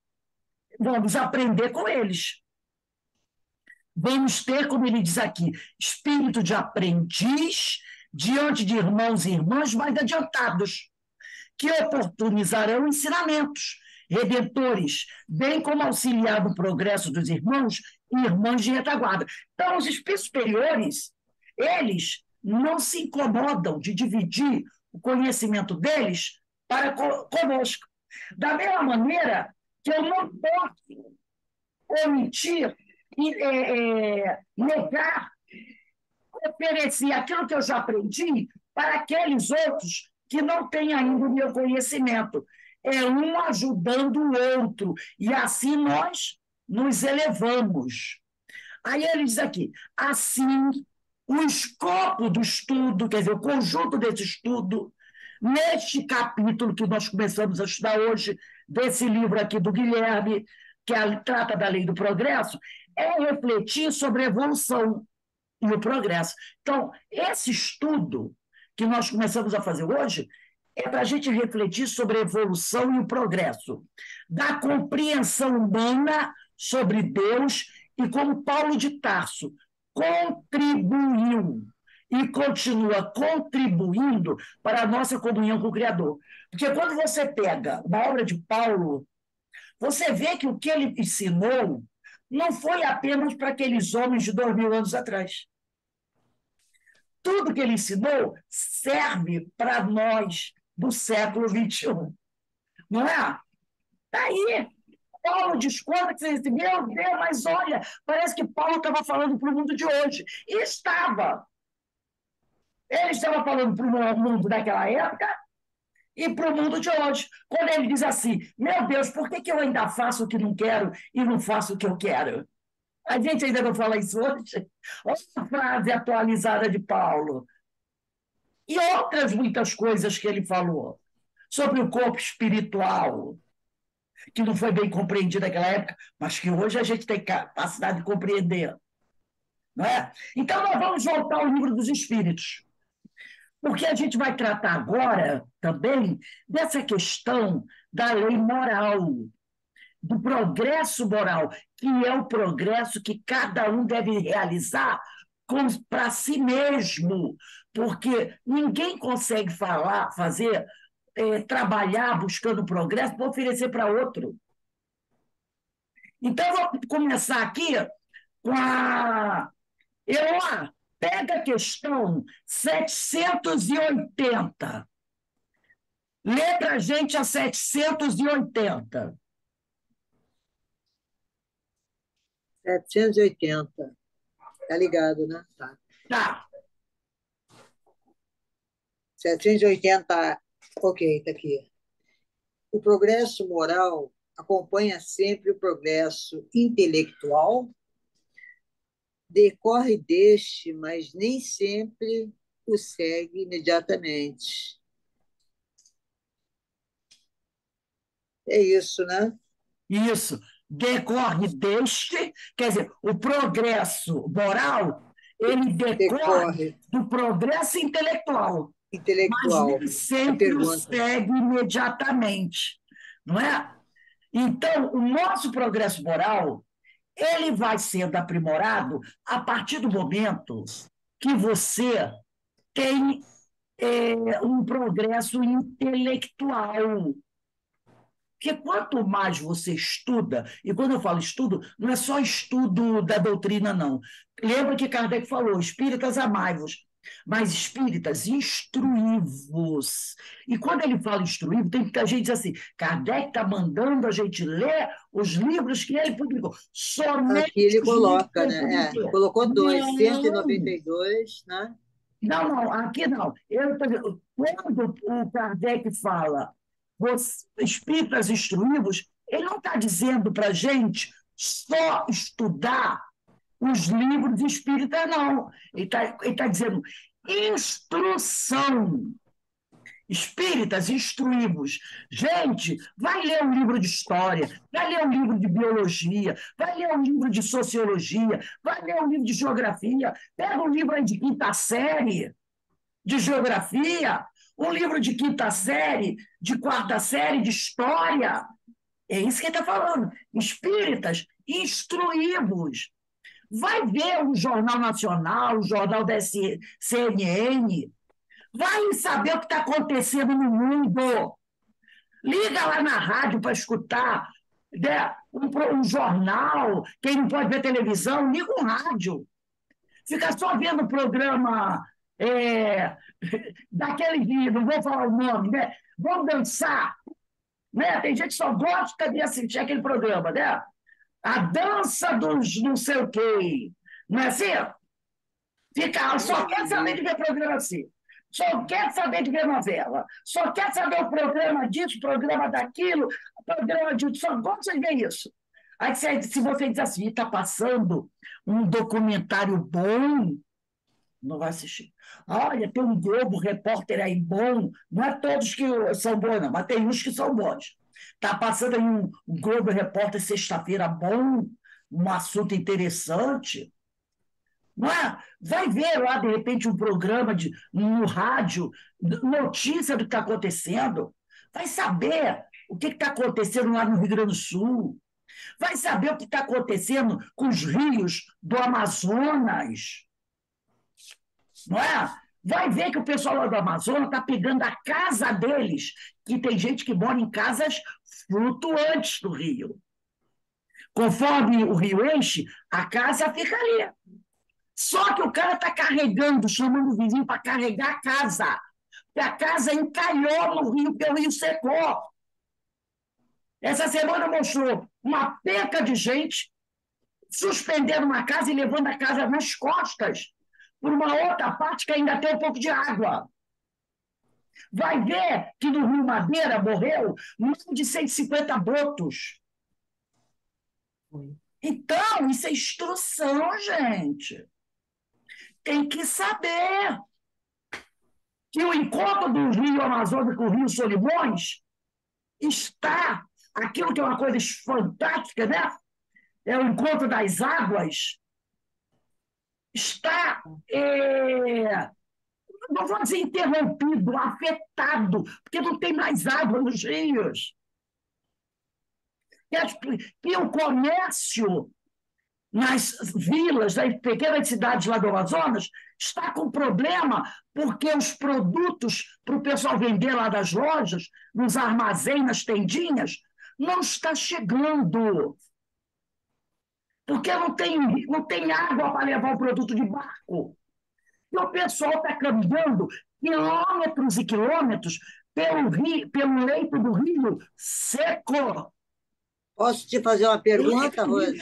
S1: Vamos aprender com eles. Vamos ter, como ele diz aqui, espírito de aprendiz diante de irmãos e irmãs mais adiantados, que oportunizarão ensinamentos redentores, bem como auxiliar no progresso dos irmãos e irmãs de retaguarda. Então, os espíritos superiores, eles não se incomodam de dividir o conhecimento deles para conosco. Da mesma maneira que eu não posso omitir e negar, oferecer aquilo que eu já aprendi para aqueles outros que não têm ainda o meu conhecimento. É um ajudando o outro, e assim nós nos elevamos. Aí ele diz aqui, assim, o escopo do estudo, quer dizer, o conjunto desse estudo, neste capítulo que nós começamos a estudar hoje, desse livro aqui do Guilherme, que trata da lei do progresso, é refletir sobre a evolução e o progresso. Então, esse estudo que nós começamos a fazer hoje é para a gente refletir sobre a evolução e o progresso, da compreensão humana sobre Deus e como Paulo de Tarso contribuiu e continua contribuindo para a nossa comunhão com o Criador. Porque quando você pega uma obra de Paulo, você vê que o que ele ensinou não foi apenas para aqueles homens de 2000 anos atrás. Tudo que ele ensinou serve para nós do século XXI. Não é? Daí, Paulo desconta que você diz, meu Deus, mas olha, parece que Paulo estava falando para o mundo de hoje. E estava. Ele estava falando para o mundo daquela época e para o mundo de hoje. Quando ele diz assim, meu Deus, por que eu ainda faço o que não quero e não faço o que eu quero? A gente ainda não fala isso hoje? Olha a frase atualizada de Paulo. E outras muitas coisas que ele falou sobre o corpo espiritual, que não foi bem compreendido naquela época, mas que hoje a gente tem capacidade de compreender. Não é? Então, nós vamos voltar ao livro dos Espíritos, porque a gente vai tratar agora também dessa questão da lei moral, do progresso moral, que é o progresso que cada um deve realizar para si mesmo, porque ninguém consegue fazer, trabalhar buscando progresso para oferecer para outro. Então, vou começar aqui com a... pega a questão 780. Lê para a gente a 780.
S5: 780. Tá ligado, né? Tá.
S1: Tá.
S5: 780. Ok, tá aqui. O progresso moral acompanha sempre o progresso intelectual, decorre deste, mas nem sempre o segue imediatamente. É isso, né?
S1: Isso, decorre deste, quer dizer, o progresso moral, ele decorre do progresso intelectual, mas
S5: intelectual.
S1: nem
S5: A
S1: sempre o
S5: pergunta.
S1: segue imediatamente, não é? Então, o nosso progresso moral, ele vai sendo aprimorado a partir do momento que você tem um progresso intelectual. Porque quanto mais você estuda, e quando eu falo estudo, não é só estudo da doutrina, não. Lembra que Kardec falou, espíritas amai-vos, mas espíritas instruí-vos. E quando ele fala instruí-vos, tem muita gente que diz assim, Kardec está mandando a gente ler os livros que ele publicou. Somente
S5: Aqui ele
S1: os livros que
S5: coloca,
S1: ele
S5: né?
S1: publicou.
S5: Colocou dois,
S1: Não,
S5: 192, né?
S1: não, aqui não. Quando o Kardec fala espíritas instruídos, ele não está dizendo para a gente só estudar os livros espíritas, não. Ele tá dizendo instrução. Espíritas instruídos. Gente, vai ler um livro de história, vai ler um livro de biologia, vai ler um livro de sociologia, vai ler um livro de geografia, pega um livro aí de quinta série de geografia, um livro de quinta série, de quarta série de história. É isso que ele está falando. Espíritas instruídos. Vai ver o Jornal Nacional, o Jornal da CNN. Vai saber o que está acontecendo no mundo. Liga lá na rádio para escutar, né, um jornal. Quem não pode ver televisão, liga um rádio. Fica só vendo o programa daquele dia, não vou falar o nome, né? Vamos dançar. Né? Tem gente que só gosta de assistir aquele programa, né? A dança dos não sei o quê. Não é assim? Só quer saber de ver programa assim. Só quer saber de ver novela. Só quer saber o programa disso, programa daquilo, programa disso. Só gosta de ver isso. Aí, se você diz assim, está passando um documentário bom, não vai assistir. Olha, tem um Globo Repórter aí bom. Não é todos que são bons, não, mas tem uns que são bons. Está passando aí um Globo Repórter sexta-feira bom, um assunto interessante. Não é? Vai ver lá, de repente, um programa no rádio, notícia do que está acontecendo. Vai saber o que está acontecendo lá no Rio Grande do Sul. Vai saber o que está acontecendo com os rios do Amazonas. Não é? Vai ver que o pessoal lá do Amazonas está pegando a casa deles, que tem gente que mora em casas flutuantes do rio. Conforme o rio enche, a casa fica ali. Só que o cara está carregando, chamando o vizinho para carregar a casa. Porque a casa encalhou no rio, porque o rio secou. Essa semana mostrou uma penca de gente suspendendo uma casa e levando a casa nas costas por uma outra parte que ainda tem um pouco de água. Vai ver que no Rio Madeira morreu mais de 150 botos. Então, isso é instrução, gente. Tem que saber que o encontro do Rio Amazonas com o Rio Solimões está, aquilo que é uma coisa fantástica, né? É o encontro das águas, está, não vou dizer interrompido, afetado, porque não tem mais água nos rios. Que o comércio nas vilas, nas pequenas cidades lá do Amazonas, está com problema porque os produtos para o pessoal vender lá das lojas, nos armazéns, nas tendinhas, não está chegando. Porque não tem água para levar o produto de barco. E o pessoal está caminhando quilômetros e quilômetros pelo leito do rio seco.
S5: Posso te fazer uma pergunta, Rose?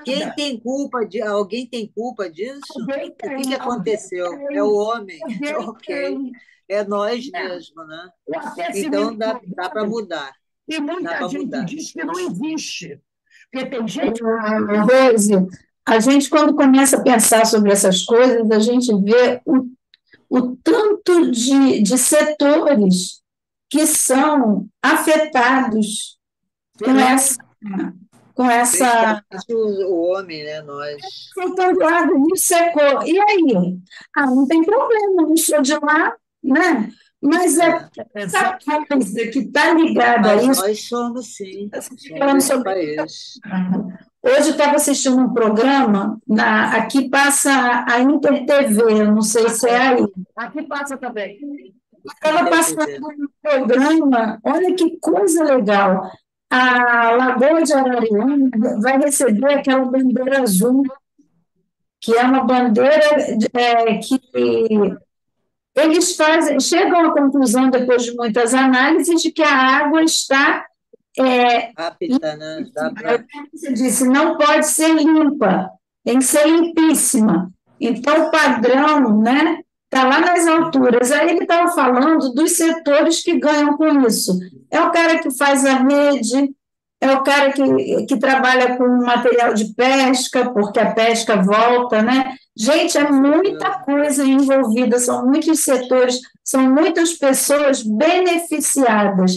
S5: Quem tem culpa alguém tem culpa disso?
S1: Alguém tem,
S5: o que aconteceu? É o homem. Ok. É nós mesmo, né? Então dá para mudar.
S1: E muita gente diz que não existe. Porque tem gente.
S2: Rose, a gente, quando começa a pensar sobre essas coisas, a gente vê o tanto de setores que são afetados com essa com essa
S5: Principalmente o homem, né? Nós.
S2: contemplado de secou. E aí? Ah, não tem problema, não sou de lá, né? Mas
S5: É.
S2: essa coisa que está ligada a
S5: Mas
S2: isso,
S5: nós somos, sim, somos
S2: falando
S5: esse
S2: sobre.
S5: país.
S2: Hoje eu estava assistindo um programa, aqui passa a Inter TV, eu não sei se é aí.
S1: Aqui passa também.
S2: Estava passando um programa, olha que coisa legal. A Lagoa de Arariuna vai receber aquela bandeira azul, que é uma bandeira que eles chegam à conclusão, depois de muitas análises, de que a água está.
S5: Apta, né? Dá
S2: É,
S5: para.
S2: você disse, não pode ser limpa, tem que ser limpíssima. Então, o padrão, né, está lá nas alturas. Aí ele estava falando dos setores que ganham com isso. É o cara que faz a rede, é o cara que trabalha com material de pesca, porque a pesca volta, né? Gente, é muita coisa envolvida, são muitos setores, são muitas pessoas beneficiadas.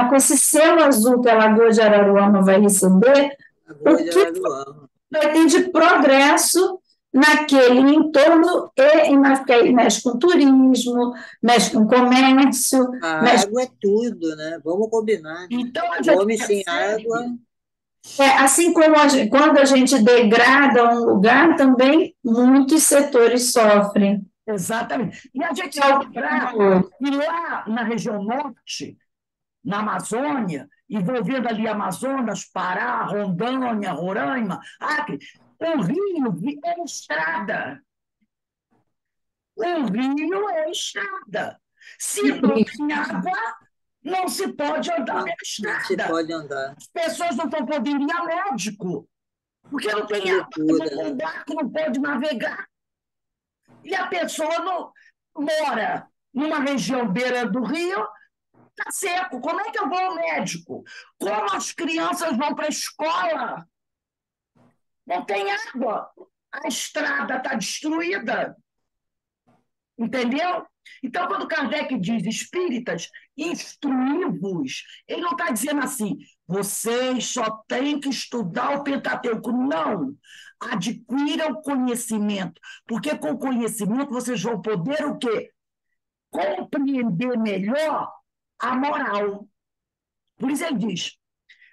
S2: Com esse selo azul que a Lagoa de Araruama vai receber,
S5: Lagoa
S2: o
S5: de
S2: que
S5: Araruama.
S2: vai ter de progresso naquele entorno, porque aí mexe com turismo, mexe com comércio,
S5: A
S2: mexe.
S5: água é tudo, né? Vamos combinar, né?
S1: Então, a
S5: O
S1: gente
S5: homem sem água,
S1: percebe,
S2: Assim como quando a gente degrada um lugar, também muitos setores sofrem.
S1: exatamente. E a gente vai lembrar que lá na região norte, na Amazônia, envolvendo ali Amazonas, Pará, Rondônia, Roraima, Acre, o rio é estrada. O rio é estrada. Se não tem água, não se pode andar pela
S5: não se
S1: estrada.
S5: pode andar.
S1: As pessoas não estão podendo ir a médico, porque não tem
S5: Que
S1: água,
S5: loucura,
S1: o
S5: né?
S1: barco não pode navegar. E a pessoa não mora numa região beira do rio, está seco. Como é que eu vou ao médico? Como as crianças vão para a escola? Não tem água. A estrada está destruída. Entendeu? Então, quando Kardec diz espíritas, instruí-vos, ele não está dizendo assim, vocês só têm que estudar o Pentateuco. Não. Adquiram conhecimento, porque com conhecimento vocês vão poder o quê? Compreender melhor a moral. Por isso ele diz,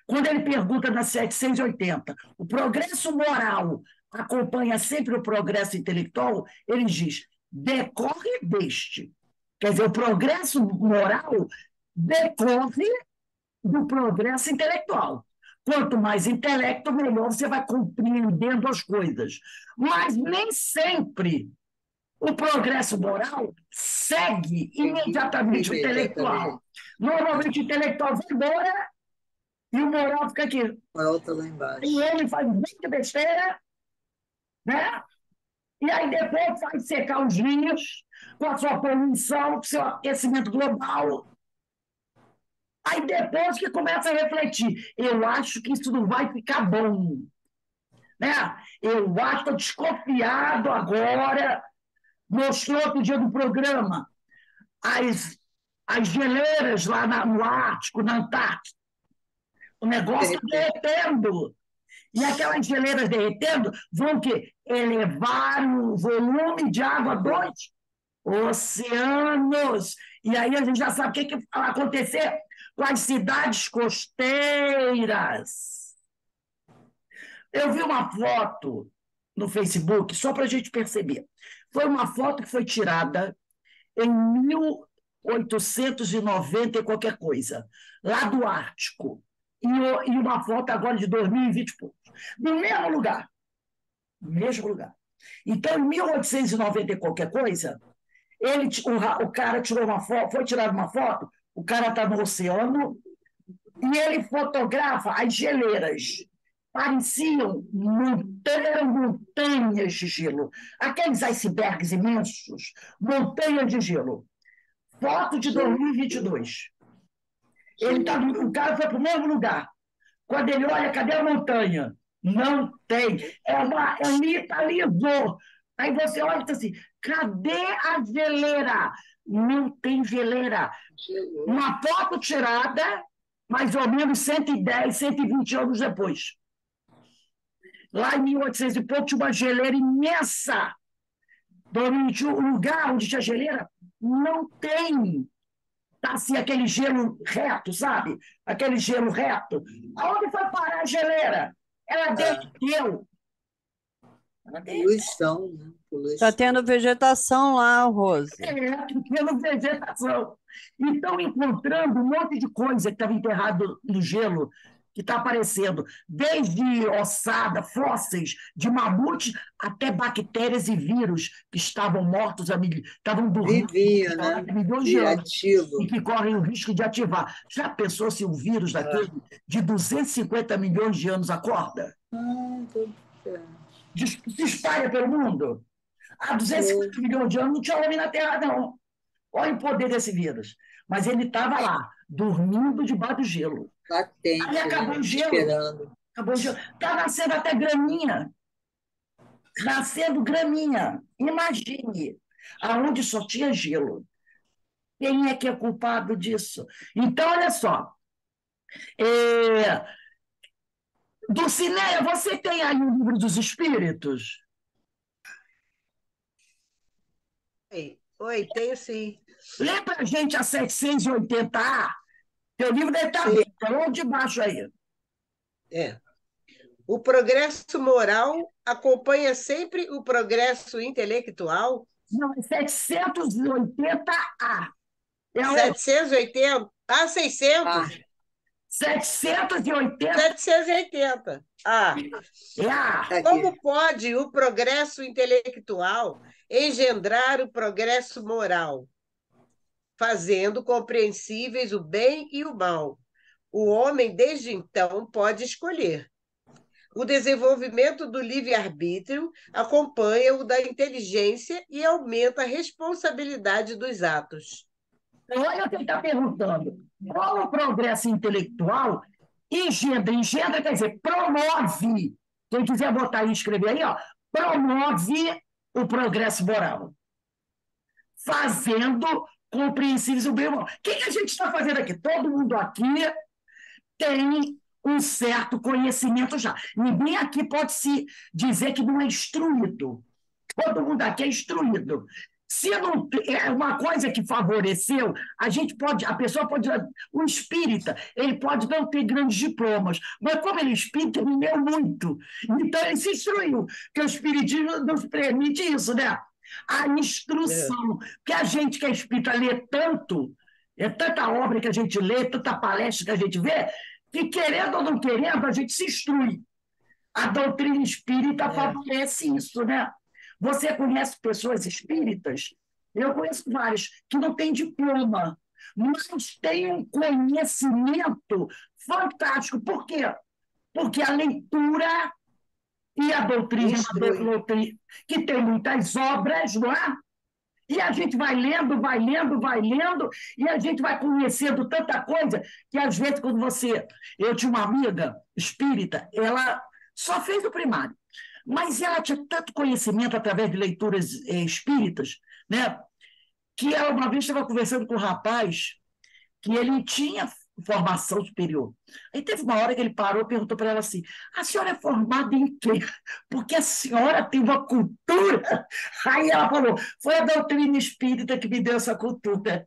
S1: quando ele pergunta na 780, o progresso moral acompanha sempre o progresso intelectual, ele diz, decorre deste. Quer dizer, o progresso moral decorre do progresso intelectual. Quanto mais intelecto, melhor você vai compreendendo as coisas. Mas nem sempre o progresso moral segue imediatamente o intelectual. Normalmente o intelectual vai embora e o moral fica aqui.
S5: Volta lá
S1: E
S5: embaixo.
S1: ele faz muita besteira, né? E aí depois faz secar os rios com a sua poluição, com o seu aquecimento global. Aí depois que começa a refletir, eu acho que isso não vai ficar bom. Né? Eu acho, estou desconfiado agora. Mostrou outro dia no programa as geleiras lá no Ártico, na Antártica. O negócio está derretendo. E aquelas geleiras derretendo vão o quê? Elevar o volume de água dos oceanos. E aí a gente já sabe o que vai acontecer com as cidades costeiras. Eu vi uma foto no Facebook, só para a gente perceber. Foi uma foto que foi tirada em 1890 e qualquer coisa, lá do Ártico. E uma foto agora de 2020 e poucos. No mesmo lugar. No mesmo lugar. Então, em 1890 e qualquer coisa, o cara tirou uma foto, foi tirar uma foto, o cara está no oceano, e ele fotografa as geleiras. Pareciam montanhas de gelo. Aqueles icebergs imensos, montanhas de gelo. Foto de 2022. O cara foi para o mesmo lugar. Quando ele olha, cadê a montanha? Não tem. Alitalizou. Aí você olha e diz assim, cadê a geleira? Não tem geleira. Uma foto tirada mais ou menos 110, 120 anos depois. Lá em 1800 e pouco, tinha uma geleira imensa. Dormente, o lugar onde tinha geleira não tem, tá assim, aquele gelo reto, sabe? Aquele gelo reto. Aonde foi parar a geleira? Ela derreteu. Ela derreteu.
S5: Poluição, né?
S6: Está
S5: Poluição.
S6: tendo vegetação lá, Rose.
S1: Pela vegetação. E estão encontrando um monte de coisa que estava enterrado no gelo, que está aparecendo, desde ossada, fósseis de mamute, até bactérias e vírus que estavam mortos, estavam dormindo
S5: Vivia,
S1: há
S5: né?
S1: milhões de anos e
S5: Ativo.
S1: que correm o risco de ativar. Já pensou se um vírus daquele de 250 milhões de anos acorda? Se espalha pelo mundo? Há 250 milhões de anos não tinha homem na Terra, não. Olha o poder desse vírus. Mas ele estava lá, dormindo debaixo do gelo.
S5: Latente,
S1: Aí acabou
S5: né?
S1: o gelo.
S5: Esperando.
S1: Acabou o gelo. Está nascendo até graminha. Nascendo graminha. Imagine, aonde só tinha gelo. Quem é que é culpado disso? Então, olha só. Dulcineia, você tem aí o livro dos espíritos?
S7: Oi, tenho sim.
S1: Lê para a gente a 780A. Teu livro deve estar
S7: Sim.
S1: bem, está logo de baixo aí.
S7: É. O progresso moral acompanha sempre o progresso intelectual?
S1: Não, é 780A. É o
S7: 780? Ah, 600?
S1: 780
S7: 780. Ah,
S1: é a.
S5: Tá aqui.
S7: como pode o progresso intelectual engendrar o progresso moral, fazendo compreensíveis o bem e o mal? O homem, desde então, pode escolher. O desenvolvimento do livre-arbítrio acompanha o da inteligência e aumenta a responsabilidade dos atos.
S1: Olha quem está perguntando. Qual o progresso intelectual engendra? Engendra quer dizer, promove. Quem quiser botar aí e escrever aí, ó, promove o progresso moral. Fazendo compreensíveis o bem e o mal. O que a gente está fazendo aqui? Todo mundo aqui tem um certo conhecimento já. Ninguém aqui pode se dizer que não é instruído. Todo mundo aqui é instruído. Se não é uma coisa que favoreceu, a pessoa pode, o espírita, ele pode não ter grandes diplomas, mas como ele é espírita, ele leu muito. Então ele se instruiu, porque o espiritismo nos permite isso, né? A instrução. Porque a gente que é espírita lê tanto, é tanta obra que a gente lê, tanta palestra que a gente vê, que querendo ou não querendo, a gente se instrui. A doutrina espírita favorece isso, né? Você conhece pessoas espíritas? Eu conheço várias que não têm diploma, mas têm um conhecimento fantástico. Por quê? Porque a leitura e a doutrina, que tem muitas obras, não é? E a gente vai lendo, e a gente vai conhecendo tanta coisa que, às vezes, quando você... Eu tinha uma amiga espírita, ela só fez o primário, mas ela tinha tanto conhecimento através de leituras espíritas, né, que ela uma vez estava conversando com um rapaz que ele tinha formação superior. Aí teve uma hora que ele parou e perguntou para ela assim: a senhora é formada em quê? Porque a senhora tem uma cultura. Aí ela falou: foi a doutrina espírita que me deu essa cultura.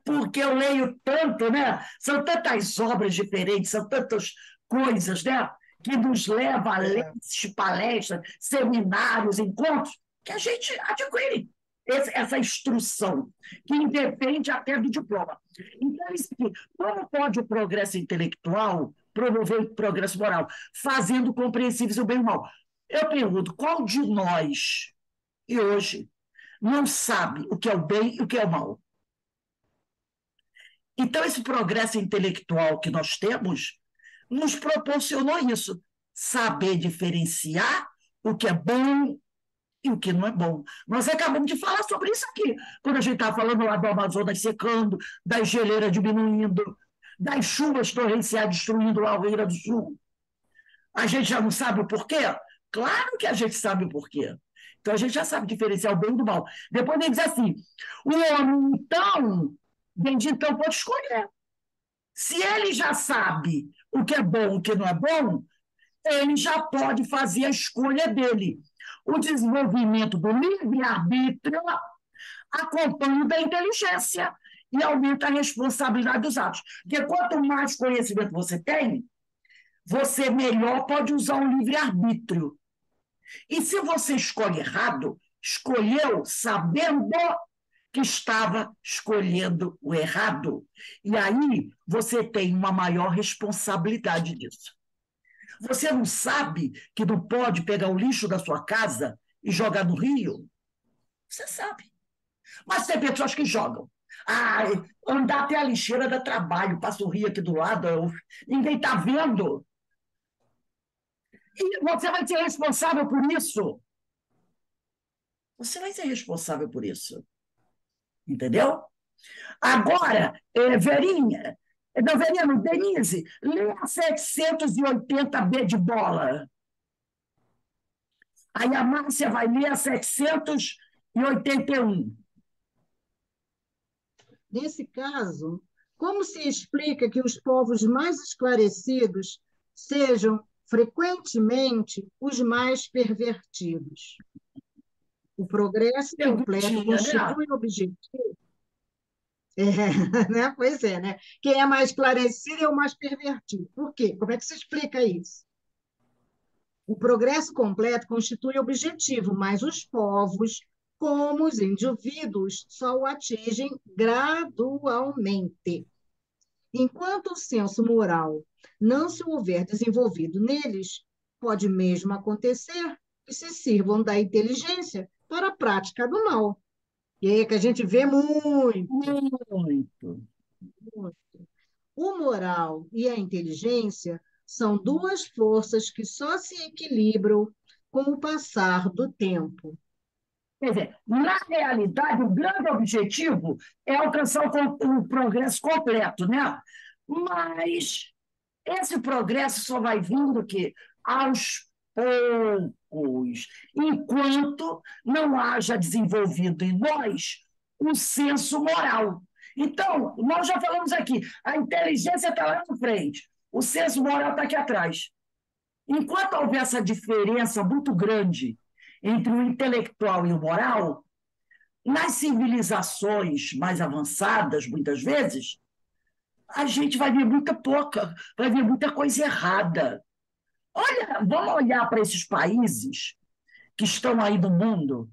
S1: Porque eu leio tanto, né? São tantas obras diferentes, são tantas coisas, né? Que nos leva a ler, assistir palestras, seminários, encontros, que a gente adquire essa instrução, que independe até do diploma. Então, isso aqui, como pode o progresso intelectual promover o progresso moral? Fazendo compreensíveis o bem e o mal. Eu pergunto, qual de nós, e hoje, não sabe o que é o bem e o que é o mal? Então, esse progresso intelectual que nós temos nos proporcionou isso, saber diferenciar o que é bom e o que não é bom. Nós acabamos de falar sobre isso aqui, quando a gente estava falando lá do Amazonas secando, das geleiras diminuindo, das chuvas torrenciais destruindo lá o Rio Grande do Sul. A gente já não sabe o porquê? Claro que a gente sabe o porquê. Então, a gente já sabe diferenciar o bem do mal. Depois ele diz assim, o homem, então, desde então, pode escolher Se ele já sabe o que é bom e o que não é bom, ele já pode fazer a escolha dele. O desenvolvimento do livre-arbítrio acompanha o da inteligência e aumenta a responsabilidade dos atos. Porque quanto mais conhecimento você tem, você melhor pode usar o livre-arbítrio. E se você escolhe errado, escolheu sabendo que estava escolhendo o errado. E aí você tem uma maior responsabilidade disso. Você não sabe que não pode pegar o lixo da sua casa e jogar no rio? Você sabe. Mas tem pessoas que jogam. Ah, andar até a lixeira dá trabalho, passa o rio aqui do lado, ninguém está vendo. E você vai ser responsável por isso. Você vai ser responsável por isso. Entendeu? Agora, Verinha, não, Verinha, não, Denise, lê a 780B de bola. Aí a Márcia vai ler a 781.
S8: Nesse caso, como se explica que os povos mais esclarecidos sejam frequentemente os mais pervertidos? O progresso completo constitui objetivo. Né? Pois é, né? Quem é mais esclarecido é o mais pervertido. Por quê? Como é que se explica isso? O progresso completo constitui objetivo, mas os povos, como os indivíduos, só o atingem gradualmente. Enquanto o senso moral não se houver desenvolvido neles, pode mesmo acontecer que se sirvam da inteligência para a prática do mal. E aí é que a gente vê muito.
S1: Muito.
S8: O moral e a inteligência são duas forças que só se equilibram com o passar do tempo.
S1: Quer dizer, na realidade, o grande objetivo é alcançar o progresso completo, né? Mas esse progresso só vai vindo que aos poucos, enquanto não haja desenvolvido em nós um senso moral. Então, nós já falamos aqui, a inteligência está lá na frente, o senso moral está aqui atrás. Enquanto houver essa diferença muito grande entre o intelectual e o moral, nas civilizações mais avançadas, muitas vezes, a gente vai ver vai ver muita coisa errada. Olha, vamos olhar para esses países que estão aí no mundo,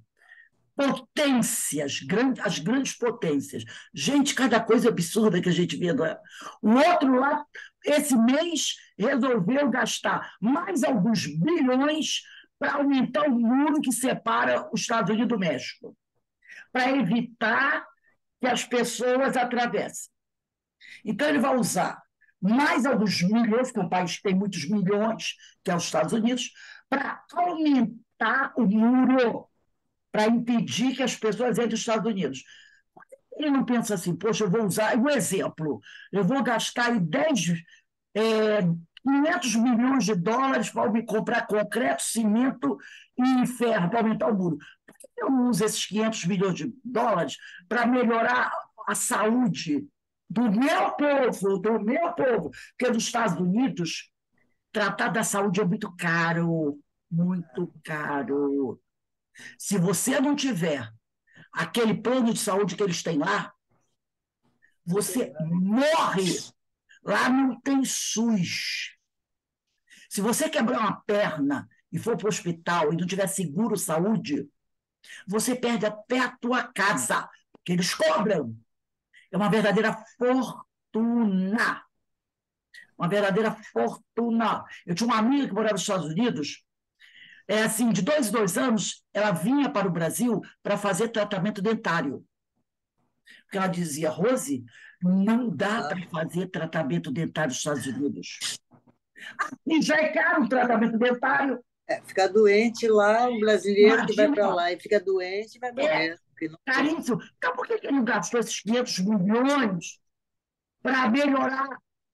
S1: potências, as grandes potências. Gente, cada coisa absurda que a gente vê. O outro lá, esse mês, resolveu gastar mais alguns bilhões para aumentar o muro que separa os Estados Unidos do México, para evitar que as pessoas atravessem. Então, ele vai usar mais alguns milhões, porque o país tem muitos milhões, que é os Estados Unidos, para aumentar o muro, para impedir que as pessoas entrem nos Estados Unidos. Ele não pensa assim, poxa, eu vou usar, um exemplo, eu vou gastar aí 500 milhões de dólares para me comprar concreto, cimento e ferro para aumentar o muro. Por que eu não uso esses 500 milhões de dólares para melhorar a saúde do meu povo, porque nos Estados Unidos, tratar da saúde é muito caro, muito caro. Se você não tiver aquele plano de saúde que eles têm lá, você morre. Lá não tem SUS. Se você quebrar uma perna e for para o hospital e não tiver seguro saúde, você perde até a tua casa, porque eles cobram. É uma verdadeira fortuna. Uma verdadeira fortuna. Eu tinha uma amiga que morava nos Estados Unidos, assim, de 2 em 2 anos, ela vinha para o Brasil para fazer tratamento dentário. Porque ela dizia, Rose, não dá para fazer tratamento dentário nos Estados Unidos. E já é caro o tratamento dentário.
S5: Fica doente lá, um brasileiro que vai para lá e fica doente e vai morrer.
S1: Caríssimo. Então, por que ele não gastou esses 500 milhões para melhorar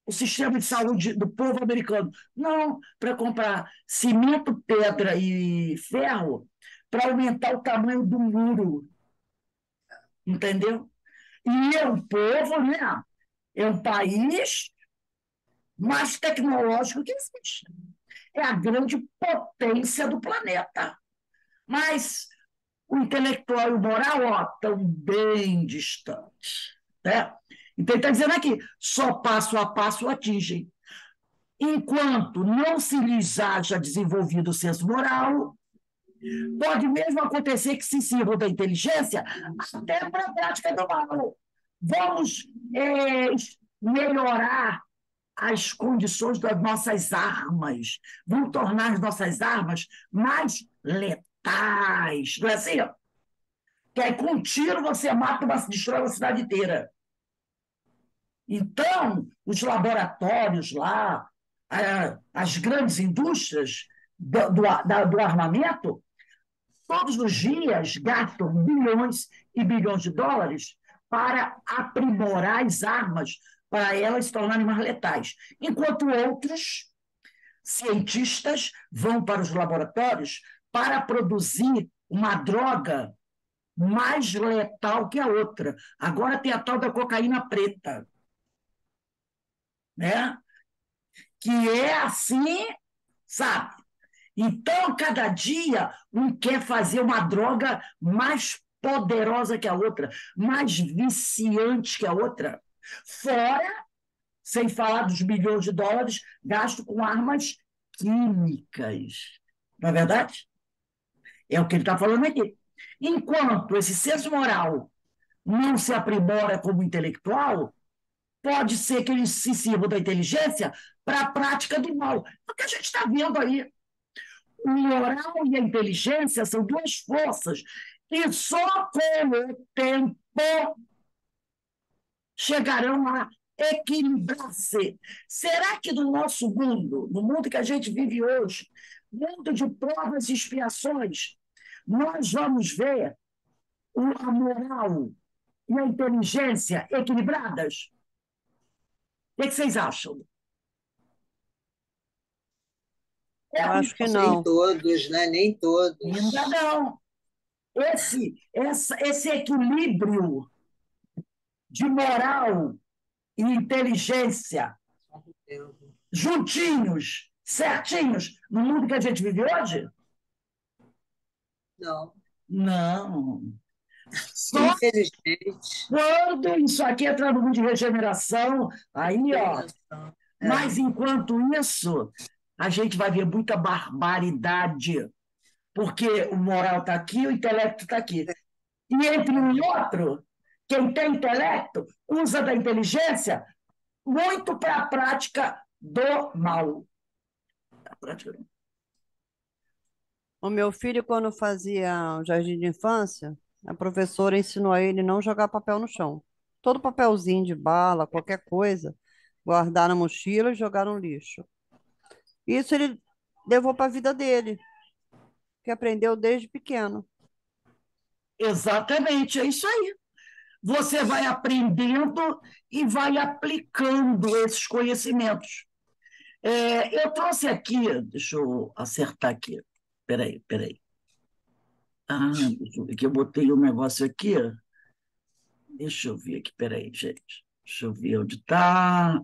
S1: o sistema de saúde do povo americano? Não, para comprar cimento, pedra e ferro para aumentar o tamanho do muro. Entendeu? E é um povo, né? É um país mais tecnológico que existe. É a grande potência do planeta. Mas o intelectual e o moral, ó, estão bem distantes. Né? Então, ele está dizendo aqui, só passo a passo atingem. Enquanto não se lhes haja desenvolvido o senso moral, pode mesmo acontecer que se sirvam da inteligência até para a prática do mal. Vamos melhorar as condições das nossas armas, vão tornar as nossas armas mais letais. Não é assim? Que aí, com um tiro, você mata, destrói uma cidade inteira. Então, os laboratórios lá, as grandes indústrias do armamento, todos os dias gastam bilhões e bilhões de dólares para aprimorar as armas, para elas se tornarem mais letais. Enquanto outros cientistas vão para os laboratórios para produzir uma droga mais letal que a outra. Agora tem a tal da cocaína preta, né? Que é assim, sabe? Então, cada dia, um quer fazer uma droga mais poderosa que a outra, mais viciante que a outra. Fora, sem falar dos bilhões de dólares gastos com armas químicas. Não é verdade? É o que ele está falando aqui. Enquanto esse senso moral não se aprimora como intelectual, pode ser que eles se sirvam da inteligência para a prática do mal. É o que a gente está vendo aí. O moral e a inteligência são duas forças que só com o tempo chegarão a equilibrar-se. Será que no nosso mundo, no mundo que a gente vive hoje, mundo de provas e expiações, nós vamos ver a moral e a inteligência equilibradas? O que vocês acham?
S6: Eu acho que
S5: Nem
S6: não.
S5: todos, né? Nem todos.
S1: Ainda não. Esse equilíbrio de moral e inteligência juntinhos, certinhos, no mundo que a gente vive hoje?
S5: Não,
S1: Não. Só
S5: infelizmente.
S1: quando isso aqui entra no mundo de regeneração, aí, ó.
S5: É.
S1: Mas, enquanto isso, a gente vai ver muita barbaridade, porque o moral está aqui, o intelecto está aqui. E entre um e outro, quem tem intelecto usa da inteligência muito para a prática do mal. A prática do...
S6: O meu filho, quando fazia o jardim de infância, a professora ensinou a ele não jogar papel no chão. Todo papelzinho de bala, qualquer coisa, guardar na mochila e jogar no lixo. Isso ele levou para a vida dele, que aprendeu desde pequeno.
S1: Exatamente, é isso aí. Você vai aprendendo e vai aplicando esses conhecimentos. Eu trouxe aqui, deixa eu acertar aqui. Peraí. Deixa eu ver que eu botei um negócio aqui. Deixa eu ver aqui, peraí, gente. Deixa eu ver onde está.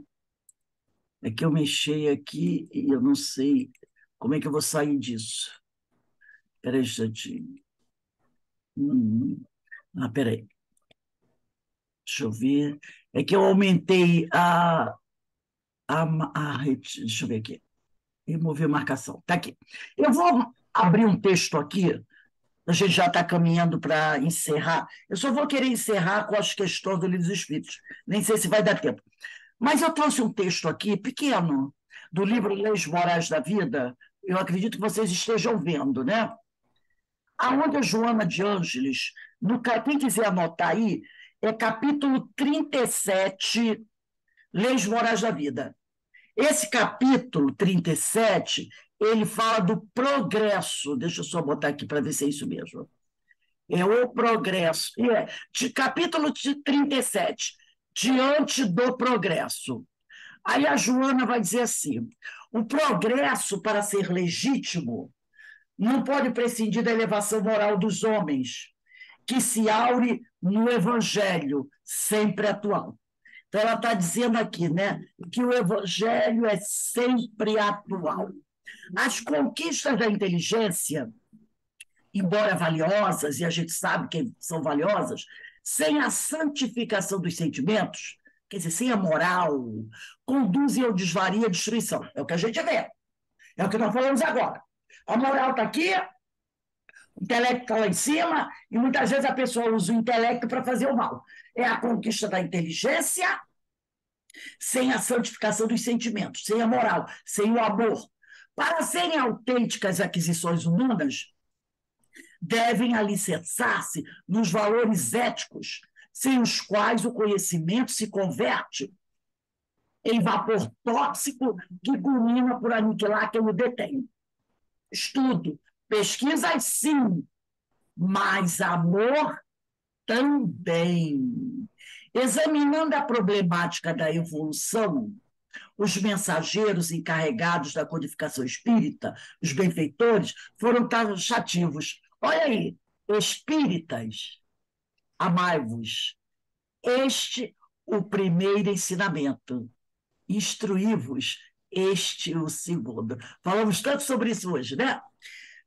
S1: É que eu mexi aqui e eu não sei como é que eu vou sair disso. Peraí, um instantinho. Peraí. Deixa eu ver. É que eu aumentei deixa eu ver aqui. Remover marcação. Está aqui. Eu vou abrir um texto aqui. A gente já está caminhando para encerrar. Eu só vou querer encerrar com as questões do Livro dos Espíritos. Nem sei se vai dar tempo. Mas eu trouxe um texto aqui, pequeno, do livro Leis Morais da Vida. Eu acredito que vocês estejam vendo, né? Aonde a Joana de Ângeles, quem quiser anotar aí, é capítulo 37, Leis Morais da Vida. Esse capítulo 37, ele fala do progresso. Deixa eu só botar aqui para ver se é isso mesmo. É o progresso. Capítulo 37, diante do progresso. Aí a Joana vai dizer assim: o progresso, para ser legítimo, não pode prescindir da elevação moral dos homens, que se aure no Evangelho, sempre atual. Então, ela está dizendo aqui, né, que o evangelho é sempre atual. As conquistas da inteligência, embora valiosas, e a gente sabe que são valiosas, sem a santificação dos sentimentos, quer dizer, sem a moral, conduzem ao desvario e à destruição. É o que a gente vê. É o que nós falamos agora. A moral está aqui, o intelecto está lá em cima, e muitas vezes a pessoa usa o intelecto para fazer o mal. É a conquista da inteligência sem a santificação dos sentimentos, sem a moral, sem o amor. Para serem autênticas aquisições humanas, devem alicerçar-se nos valores éticos, sem os quais o conhecimento se converte em vapor tóxico que culmina por aniquilar quem o detém. Estudo, pesquisas sim, mas amor também. Examinando a problemática da evolução, os mensageiros encarregados da codificação espírita, os benfeitores, foram taxativos. Olha aí, espíritas, amai-vos. Este o primeiro ensinamento. Instruí-vos, este o segundo. Falamos tanto sobre isso hoje, né?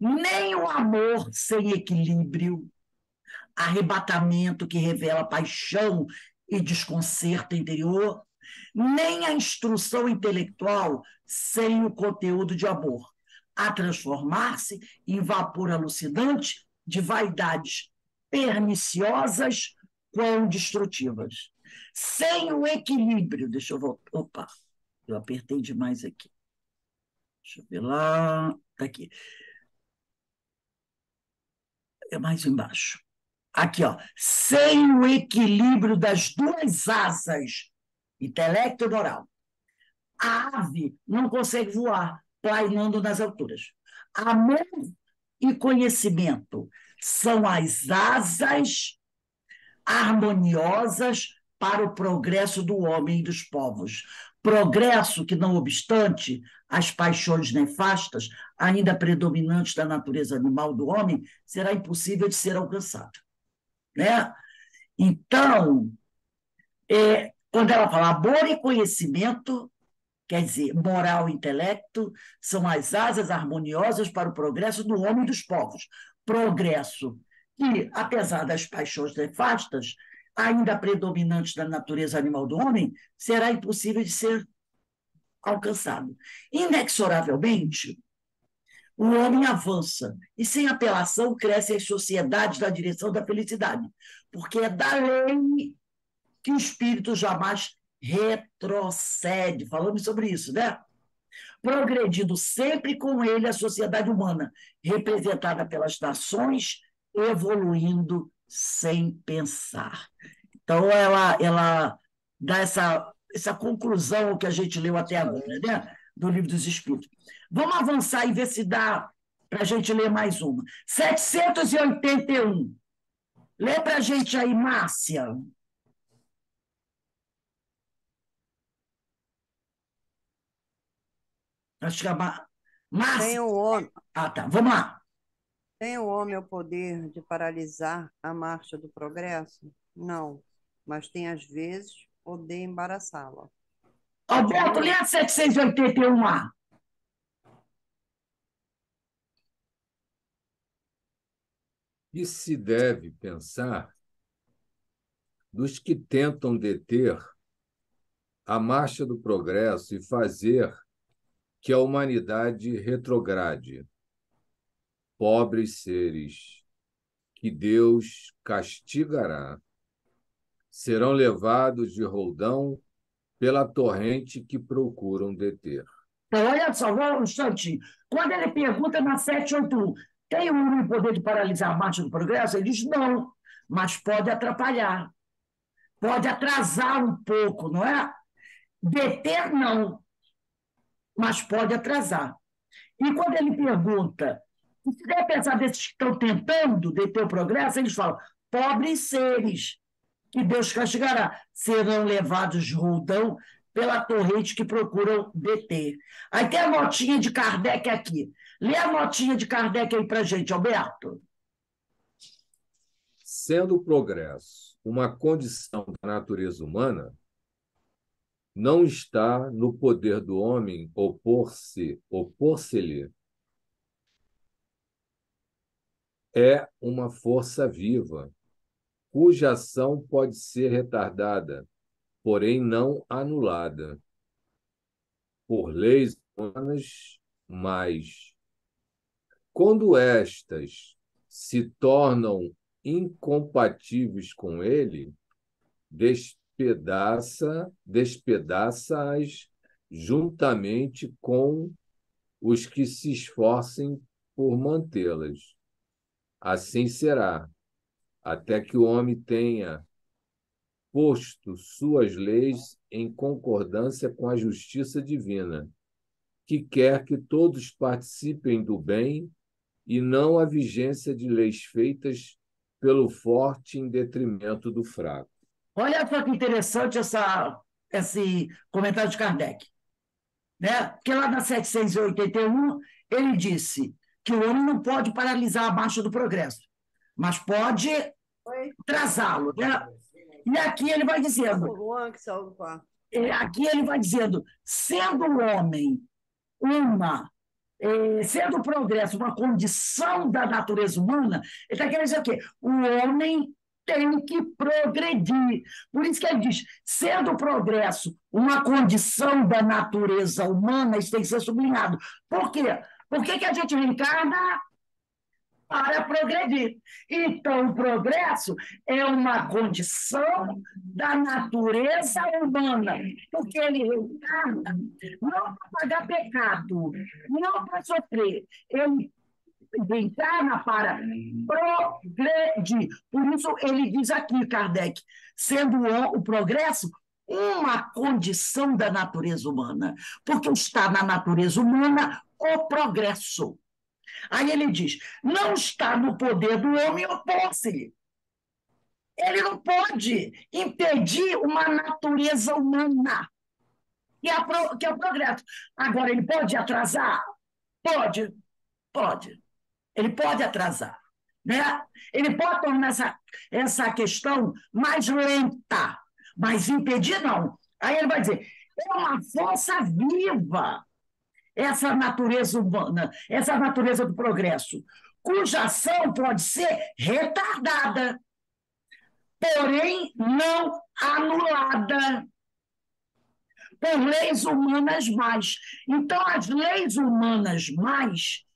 S1: Nem o amor sem equilíbrio, arrebatamento que revela paixão e desconcerto interior, nem a instrução intelectual sem o conteúdo de amor, a transformar-se em vapor alucinante de vaidades perniciosas quão destrutivas. Sem o equilíbrio, deixa eu voltar, opa, eu apertei demais aqui. Deixa eu ver lá, tá aqui. É mais embaixo. Aqui, ó. Sem o equilíbrio das duas asas, intelecto e moral, a ave não consegue voar, planeando nas alturas. Amor e conhecimento são as asas harmoniosas para o progresso do homem e dos povos. Progresso que, não obstante as paixões nefastas, ainda predominantes da natureza animal do homem, será impossível de ser alcançado. Né? Então, quando ela fala amor e conhecimento, quer dizer, moral e intelecto, são as asas harmoniosas para o progresso do homem e dos povos. Progresso que, apesar das paixões nefastas, ainda predominantes da natureza animal do homem, será impossível de ser alcançado. Inexoravelmente, o homem avança e, sem apelação, crescem as sociedades na direção da felicidade, porque é da lei que o espírito jamais retrocede. Falamos sobre isso, né? Progredindo sempre com ele a sociedade humana, representada pelas nações, evoluindo sem pensar. Então, ela dá essa conclusão que a gente leu até agora, né? Do Livro dos Espíritos. Vamos avançar e ver se dá para a gente ler mais uma. 781. Lê para a gente aí, Márcia. Acho que Márcia.
S6: Tem o homem,
S1: Ah, tá. Vamos lá.
S6: tem o homem o poder de paralisar a marcha do progresso? Não, mas tem às vezes o de embaraçá-la.
S1: Alberto, lê a 781A.
S3: E se deve pensar dos que tentam deter a marcha do progresso e fazer que a humanidade retrograde. Pobres seres que Deus castigará serão levados de roldão pela torrente que procuram deter.
S1: Então, olha só, um instantinho. Quando ele pergunta na 781, tem o homem o poder de paralisar a marcha do progresso? Ele diz não, mas pode atrapalhar, pode atrasar um pouco, não é? Deter, não, mas pode atrasar. E quando ele pergunta, se deve pensar desses que estão tentando deter o progresso, eles falam, pobres seres, que Deus castigará, serão levados de roldão pela torrente que procuram deter. Aí tem a notinha de Kardec aqui. Lê a notinha de Kardec aí para a gente, Alberto.
S3: Sendo o progresso uma condição da natureza humana, Não está no poder do homem opor-se-lhe. É uma força viva, cuja ação pode ser retardada, porém não anulada, por leis humanas, mas, quando estas se tornam incompatíveis com ele, despedaça-as juntamente com os que se esforcem por mantê-las. Assim será, até que o homem tenha posto suas leis em concordância com a justiça divina, que quer que todos participem do bem e não a vigência de leis feitas pelo forte em detrimento do fraco.
S1: Olha só que interessante esse comentário de Kardec, né? Porque lá na 781, ele disse que o homem não pode paralisar a marcha do progresso, mas pode atrasá-lo, né? E aqui ele vai dizendo, sendo o homem sendo o progresso uma condição da natureza humana, ele está querendo dizer o quê? O homem tem que progredir. Por isso que ele diz, sendo o progresso uma condição da natureza humana, isso tem que ser sublinhado. Por quê? Por que a gente reencarna? Para progredir. Então, o progresso é uma condição da natureza humana, porque ele reencarna não para pagar pecado, não para sofrer, ele reencarna para progredir. Por isso, ele diz aqui, Kardec, sendo o progresso uma condição da natureza humana, porque está na natureza humana o progresso. Aí ele diz, não está no poder do homem opor-se-lhe. Ele não pode impedir uma natureza humana, que é o progresso. Agora, ele pode atrasar? Pode. Ele pode atrasar. Né? Ele pode tornar essa questão mais lenta, mas impedir não. Aí ele vai dizer, é uma força viva essa natureza humana, essa natureza do progresso, cuja ação pode ser retardada, porém não anulada por leis humanas mais. Então, as leis humanas mais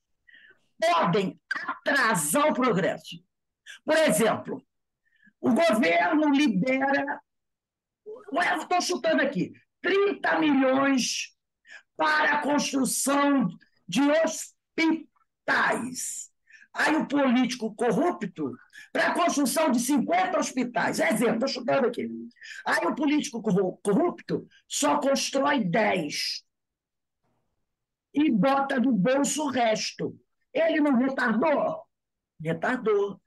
S1: podem atrasar o progresso. Por exemplo, o governo libera, estou chutando aqui, 30 milhões para a construção de hospitais. Aí o político corrupto, para a construção de 50 hospitais. Exemplo, estou chutando aqui. Aí o político corrupto só constrói 10 e bota no bolso o resto. Ele não retardou? Retardou.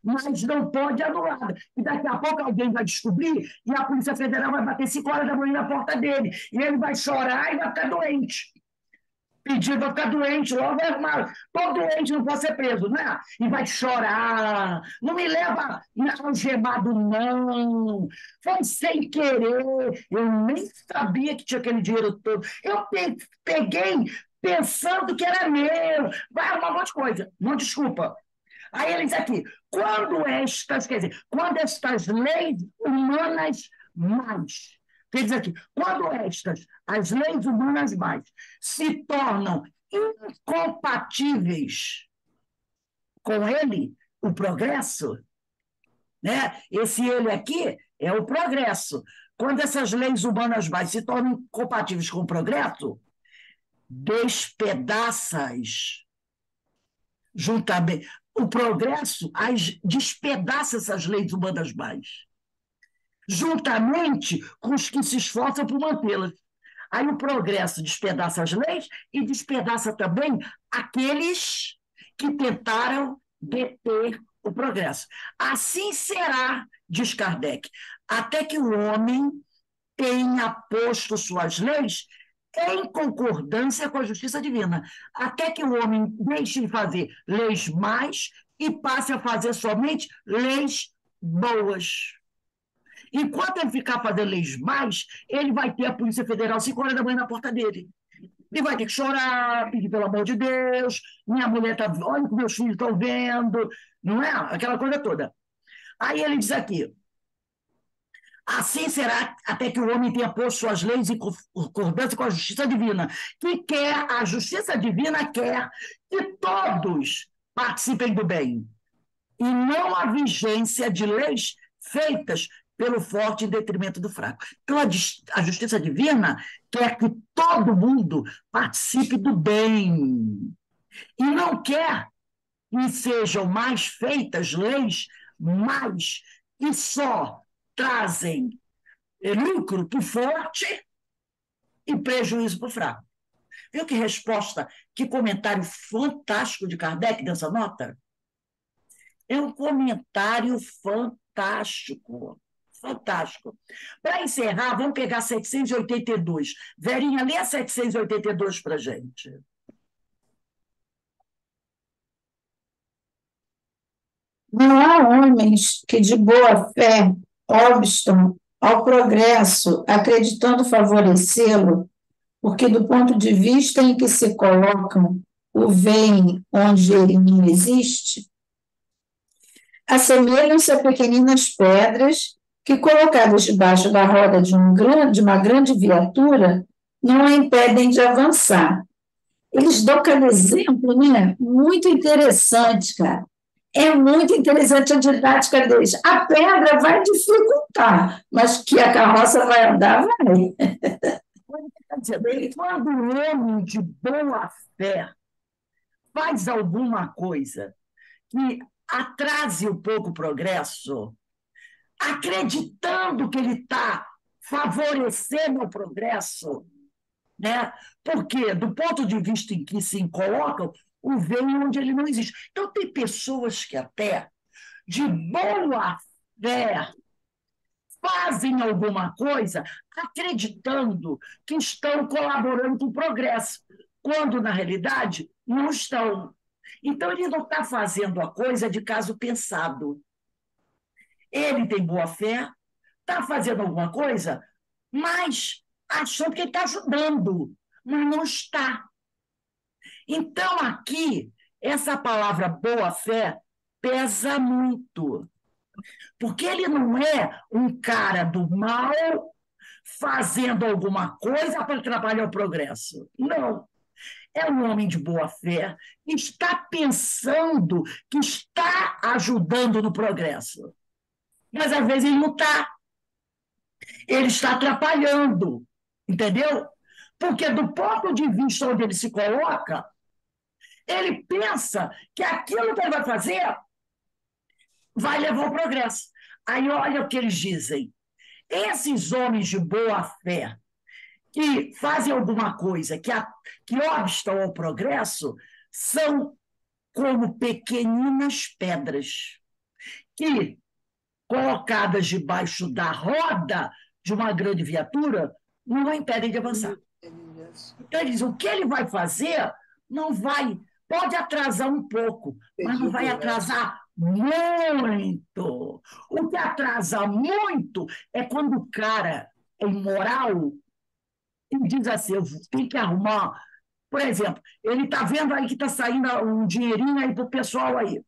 S1: Mas não pode anular. E daqui a pouco alguém vai descobrir e a Polícia Federal vai bater 5 horas da manhã na porta dele. E ele vai chorar e vai ficar doente. Pedir vai ficar doente, logo é mal. Todo doente não pode ser preso, né? E vai chorar. Não me leva algemado, não. Foi sem querer. Eu nem sabia que tinha aquele dinheiro todo. Eu peguei pensando que era meu. Vai arrumar um monte de coisa. Não, desculpa. Aí ele diz aqui, quando estas leis humanas mais, quer dizer aqui, quando as leis humanas mais, se tornam incompatíveis com ele, o progresso, né? Esse ele aqui é o progresso. Quando essas leis humanas mais se tornam incompatíveis com o progresso, despedaça-as juntamente. O progresso despedaça essas leis humanas mais, juntamente com os que se esforçam por mantê-las. Aí o progresso despedaça as leis e despedaça também aqueles que tentaram deter o progresso. Assim será, diz Kardec, até que o homem tenha posto suas leis em concordância com a justiça divina, até que o homem deixe de fazer leis más e passe a fazer somente leis boas. Enquanto ele ficar fazendo leis mais, ele vai ter a Polícia Federal 5 horas da manhã na porta dele. Ele vai ter que chorar, pedir pelo amor de Deus, minha mulher está, olha o que meus filhos estão vendo, não é? Aquela coisa toda. Aí ele diz aqui, assim será até que o homem tenha posto suas leis em concordância com a justiça divina. A justiça divina quer que todos participem do bem, e não a vigência de leis feitas pelo forte em detrimento do fraco. Então, a justiça divina quer que todo mundo participe do bem, e não quer que sejam mais feitas leis mais que só trazem lucro para o forte e prejuízo para o fraco. Viu que resposta, que comentário fantástico de Kardec nessa nota? É um comentário fantástico. Fantástico. Para encerrar, vamos pegar 782. Verinha, lê a 782 para a gente.
S2: Não há homens que de boa fé obstam ao progresso, acreditando favorecê-lo, porque do ponto de vista em que se colocam, o veem onde ele não existe, assemelham-se a pequeninas pedras que, colocadas debaixo da roda de uma grande viatura, não a impedem de avançar. Eles dão cada exemplo, né? Muito interessante, cara. É muito interessante a didática deles. A pedra vai dificultar, mas que a carroça vai andar, vai.
S1: Quando o homem de boa fé faz alguma coisa que atrase um pouco o progresso, acreditando que ele está favorecendo o progresso, né? Porque, do ponto de vista em que se colocam, o vem onde ele não existe. Então, tem pessoas que até, de boa fé, fazem alguma coisa acreditando que estão colaborando com o progresso, quando, na realidade, não estão. Então, ele não está fazendo a coisa de caso pensado. Ele tem boa fé, está fazendo alguma coisa, mas achando que ele está ajudando, mas não está. Então, aqui, essa palavra boa-fé pesa muito, porque ele não é um cara do mal fazendo alguma coisa para atrapalhar o progresso. Não. É um homem de boa-fé que está pensando que está ajudando no progresso. Mas, às vezes, ele não está. Ele está atrapalhando, entendeu? Porque, do ponto de vista onde ele se coloca, ele pensa que aquilo que ele vai fazer vai levar ao progresso. Aí olha o que eles dizem. Esses homens de boa fé que fazem alguma coisa que obstam ao progresso são como pequeninas pedras que, colocadas debaixo da roda de uma grande viatura, não a impedem de avançar. Então, eles dizem, o que ele vai fazer não vai, pode atrasar um pouco, mas não vai atrasar muito. O que atrasa muito é quando o cara é imoral e diz assim, eu tenho que arrumar. Por exemplo, ele está vendo aí que está saindo um dinheirinho aí para o pessoal aí.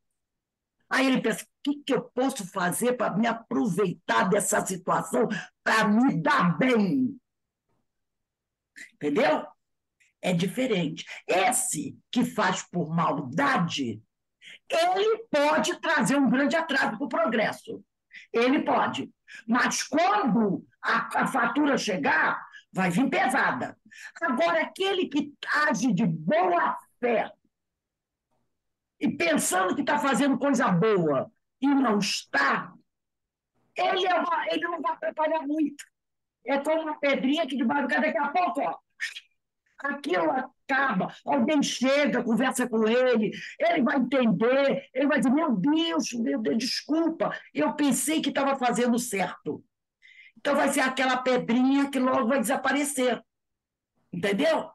S1: Aí ele pensa, o que eu posso fazer para me aproveitar dessa situação para me dar bem? Entendeu? É diferente. Esse que faz por maldade, ele pode trazer um grande atraso para o progresso. Ele pode. Mas quando a fatura chegar, vai vir pesada. Agora, aquele que age de boa fé e pensando que está fazendo coisa boa e não está, ele não vai atrapalhar muito. É como uma pedrinha que debaixo do cara, daqui a pouco, ó, aquilo acaba, alguém chega, conversa com ele vai entender, ele vai dizer, meu Deus, desculpa, eu pensei que estava fazendo certo. Então vai ser aquela pedrinha que logo vai desaparecer. Entendeu?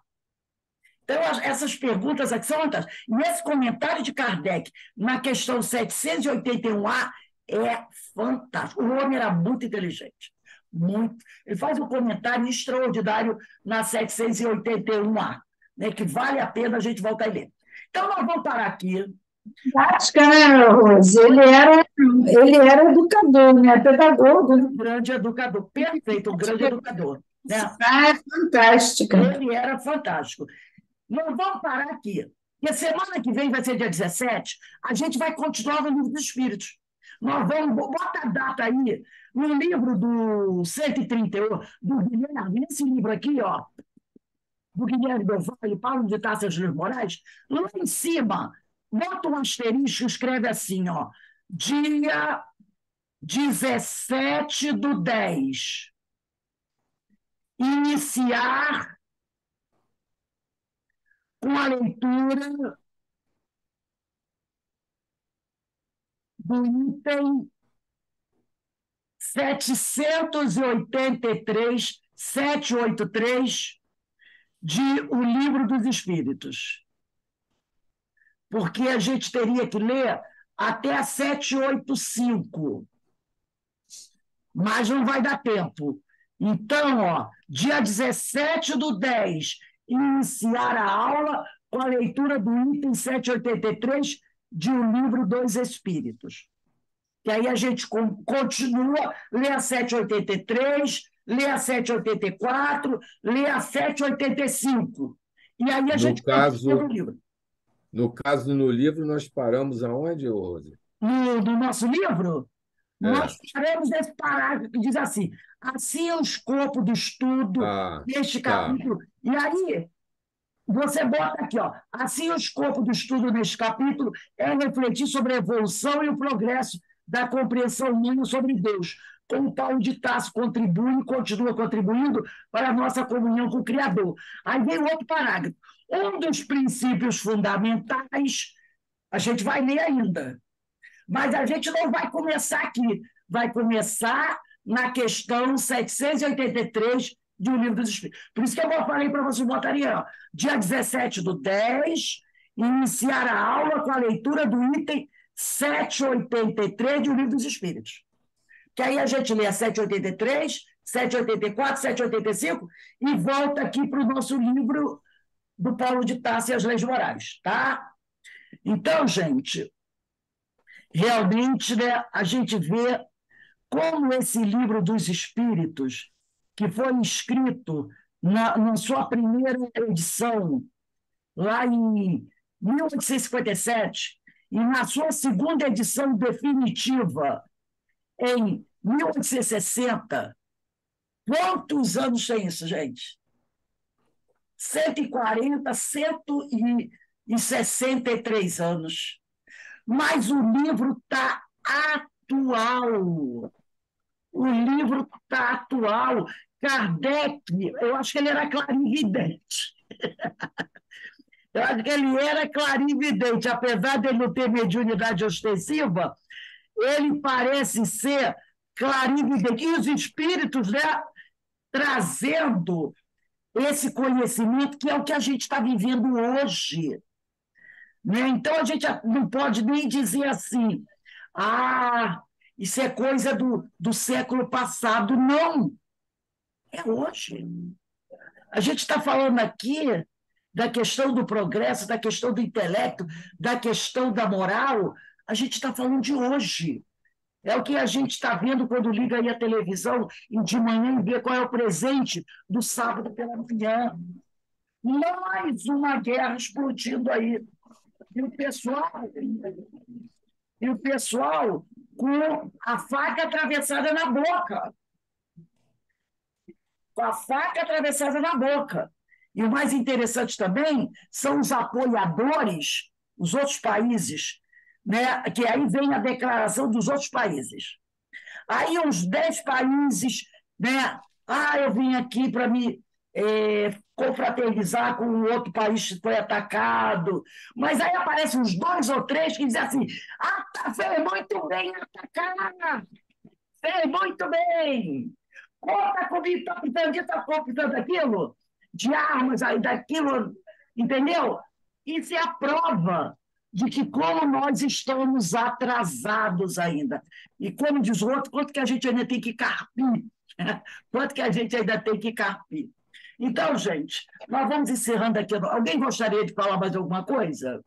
S1: Então, essas perguntas aqui são fantásticas. Nesse comentário de Kardec, na questão 781A, é fantástico. O homem era muito inteligente. Muito. Ele faz um comentário extraordinário na 781A, né, que vale a pena a gente voltar e ler. Então, nós vamos parar aqui.
S2: Prática, né, Rose? Ele era educador, né? Pedagogo, né?
S1: Um grande educador, perfeito, um grande educador. Né?
S2: É fantástica.
S1: Ele era fantástico. Nós vamos parar aqui. E a semana que vem, vai ser dia 17, a gente vai continuar no Livro dos Espíritos. Nós vamos, bota a data aí, no livro do 138, do Guilherme, nesse livro aqui, ó, do Guilherme Belval e Paulo de Tarso Luiz Moraes, lá em cima, bota um asterisco, escreve assim, ó, dia 17/10, iniciar com a leitura do item 783 de O Livro dos Espíritos. Porque a gente teria que ler até a 785, mas não vai dar tempo. Então, ó, dia 17/10, iniciar a aula com a leitura do item 783 de O Livro dos Espíritos. Que aí a gente continua, lê a 783, lê a 784, lê a 785. E aí a gente continua no livro.
S3: No caso, no livro, nós paramos aonde, Rose?
S1: No nosso livro, nós paramos nesse parágrafo que diz assim: assim é o escopo do estudo deste capítulo. E aí, você bota aqui, ó, assim o escopo do estudo neste capítulo é refletir sobre a evolução e o progresso da compreensão humana sobre Deus, como Paulo de Tarso contribui e continua contribuindo para a nossa comunhão com o Criador. Aí vem outro parágrafo. Um dos princípios fundamentais, a gente vai ler ainda, mas a gente não vai começar aqui, vai começar na questão 783 de O Livro dos Espíritos. Por isso que eu falei para vocês botarem, ó, dia 17/10, iniciar a aula com a leitura do item 783 de O Livro dos Espíritos. Que aí a gente lê a 783, 784, 785 e volta aqui para o nosso livro do Paulo de Tarso e as Leis Morais, tá? Então, gente, realmente, né, a gente vê como esse Livro dos Espíritos, que foi escrito na sua primeira edição, lá em 1857, e na sua segunda edição definitiva, em 1860, quantos anos tem isso, gente? 140, 163 anos. Mas o livro está atual. O livro está atual. Kardec, eu acho que ele era clarividente. Eu acho que ele era clarividente, apesar de ele não ter mediunidade ostensiva, ele parece ser clarividente. E os espíritos, né, trazendo esse conhecimento, que é o que a gente está vivendo hoje. Né? Então, a gente não pode nem dizer assim, isso é coisa do século passado. Não, é hoje. A gente está falando aqui da questão do progresso, da questão do intelecto, da questão da moral, a gente está falando de hoje. É o que a gente está vendo quando liga aí a televisão de manhã e vê qual é o presente do sábado pela manhã. Mais uma guerra explodindo aí. E o pessoal com a faca atravessada na boca. Com a faca atravessada na boca. E o mais interessante também são os apoiadores, os outros países, né? Que aí vem a declaração dos outros países. Aí uns 10 países, né? Eu vim aqui para me confraternizar com um outro país que foi atacado. Mas aí aparecem uns 2 ou 3 que dizem assim, fez muito bem atacar, fez muito bem. Conta comigo, está precisando disso, está precisando daquilo, de armas, aí daquilo, entendeu? Isso é a prova de que como nós estamos atrasados ainda. E como diz o outro, quanto que a gente ainda tem que carpir, né? Quanto que a gente ainda tem que carpir. Então, gente, nós vamos encerrando aqui. Alguém gostaria de falar mais alguma coisa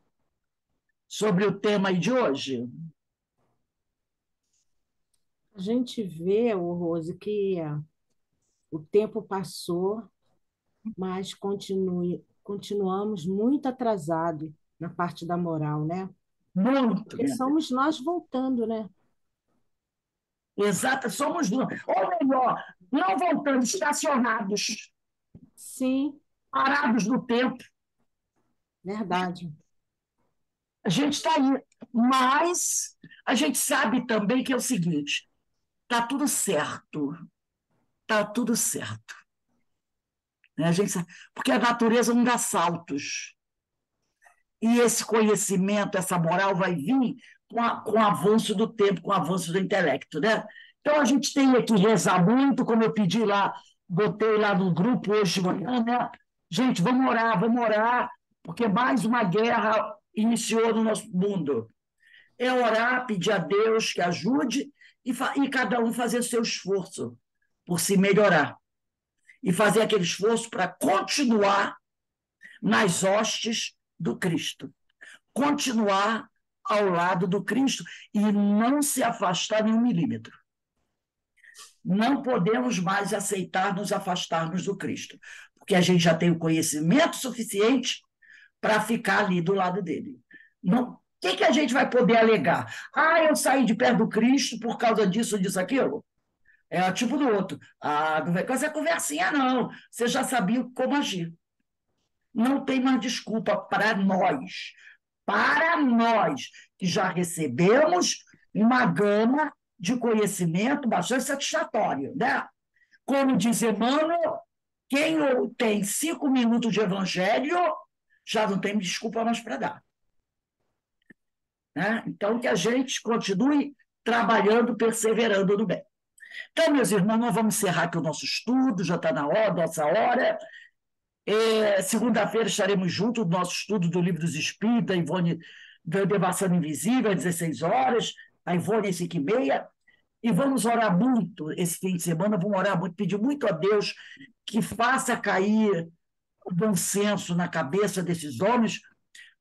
S1: sobre o tema aí de hoje?
S4: A gente vê, ô Rose, que o tempo passou, mas continuamos muito atrasados na parte da moral, né?
S1: Muito,
S4: Porque
S1: né?
S4: somos nós voltando, né?
S1: Exato, somos nós. Ou melhor, não voltando, estacionados,
S4: Sim,
S1: parados no tempo.
S4: verdade.
S1: A gente está aí. Mas a gente sabe também que é o seguinte: está tudo certo. Está tudo certo. Né? Porque a natureza não dá saltos. E esse conhecimento, essa moral vai vir com o avanço do tempo, com o avanço do intelecto. Né? Então, a gente tem que rezar muito, como eu pedi lá, botei lá no grupo hoje de manhã, né? Gente, vamos orar, porque mais uma guerra iniciou no nosso mundo. É orar, pedir a Deus que ajude e cada um fazer o seu esforço por se melhorar. E fazer aquele esforço para continuar nas hostes do Cristo. Continuar ao lado do Cristo e não se afastar nem um milímetro. Não podemos mais aceitar nos afastarmos do Cristo, porque a gente já tem o conhecimento suficiente para ficar ali do lado dele. Não, o que a gente vai poder alegar? Ah, eu saí de perto do Cristo por causa disso, disso, aquilo. É o tipo do outro. Ah, não vai com essa conversinha, não. Você já sabia como agir. Não tem mais desculpa para nós. Para nós, que já recebemos uma gama de conhecimento bastante satisfatório, né? Como diz Emmanuel, quem tem 5 minutos de evangelho já não tem desculpa mais para dar. Né? Então, que a gente continue trabalhando, perseverando no bem. Então, meus irmãos, nós vamos encerrar aqui o nosso estudo, já está na hora, nossa hora. Segunda-feira estaremos juntos no nosso estudo do Livro dos Espíritos, a Ivone da Devassando Invisível, às 16 horas, a Ivone às 5h30. E vamos orar muito esse fim de semana, vamos orar muito, pedir muito a Deus que faça cair o bom senso na cabeça desses homens,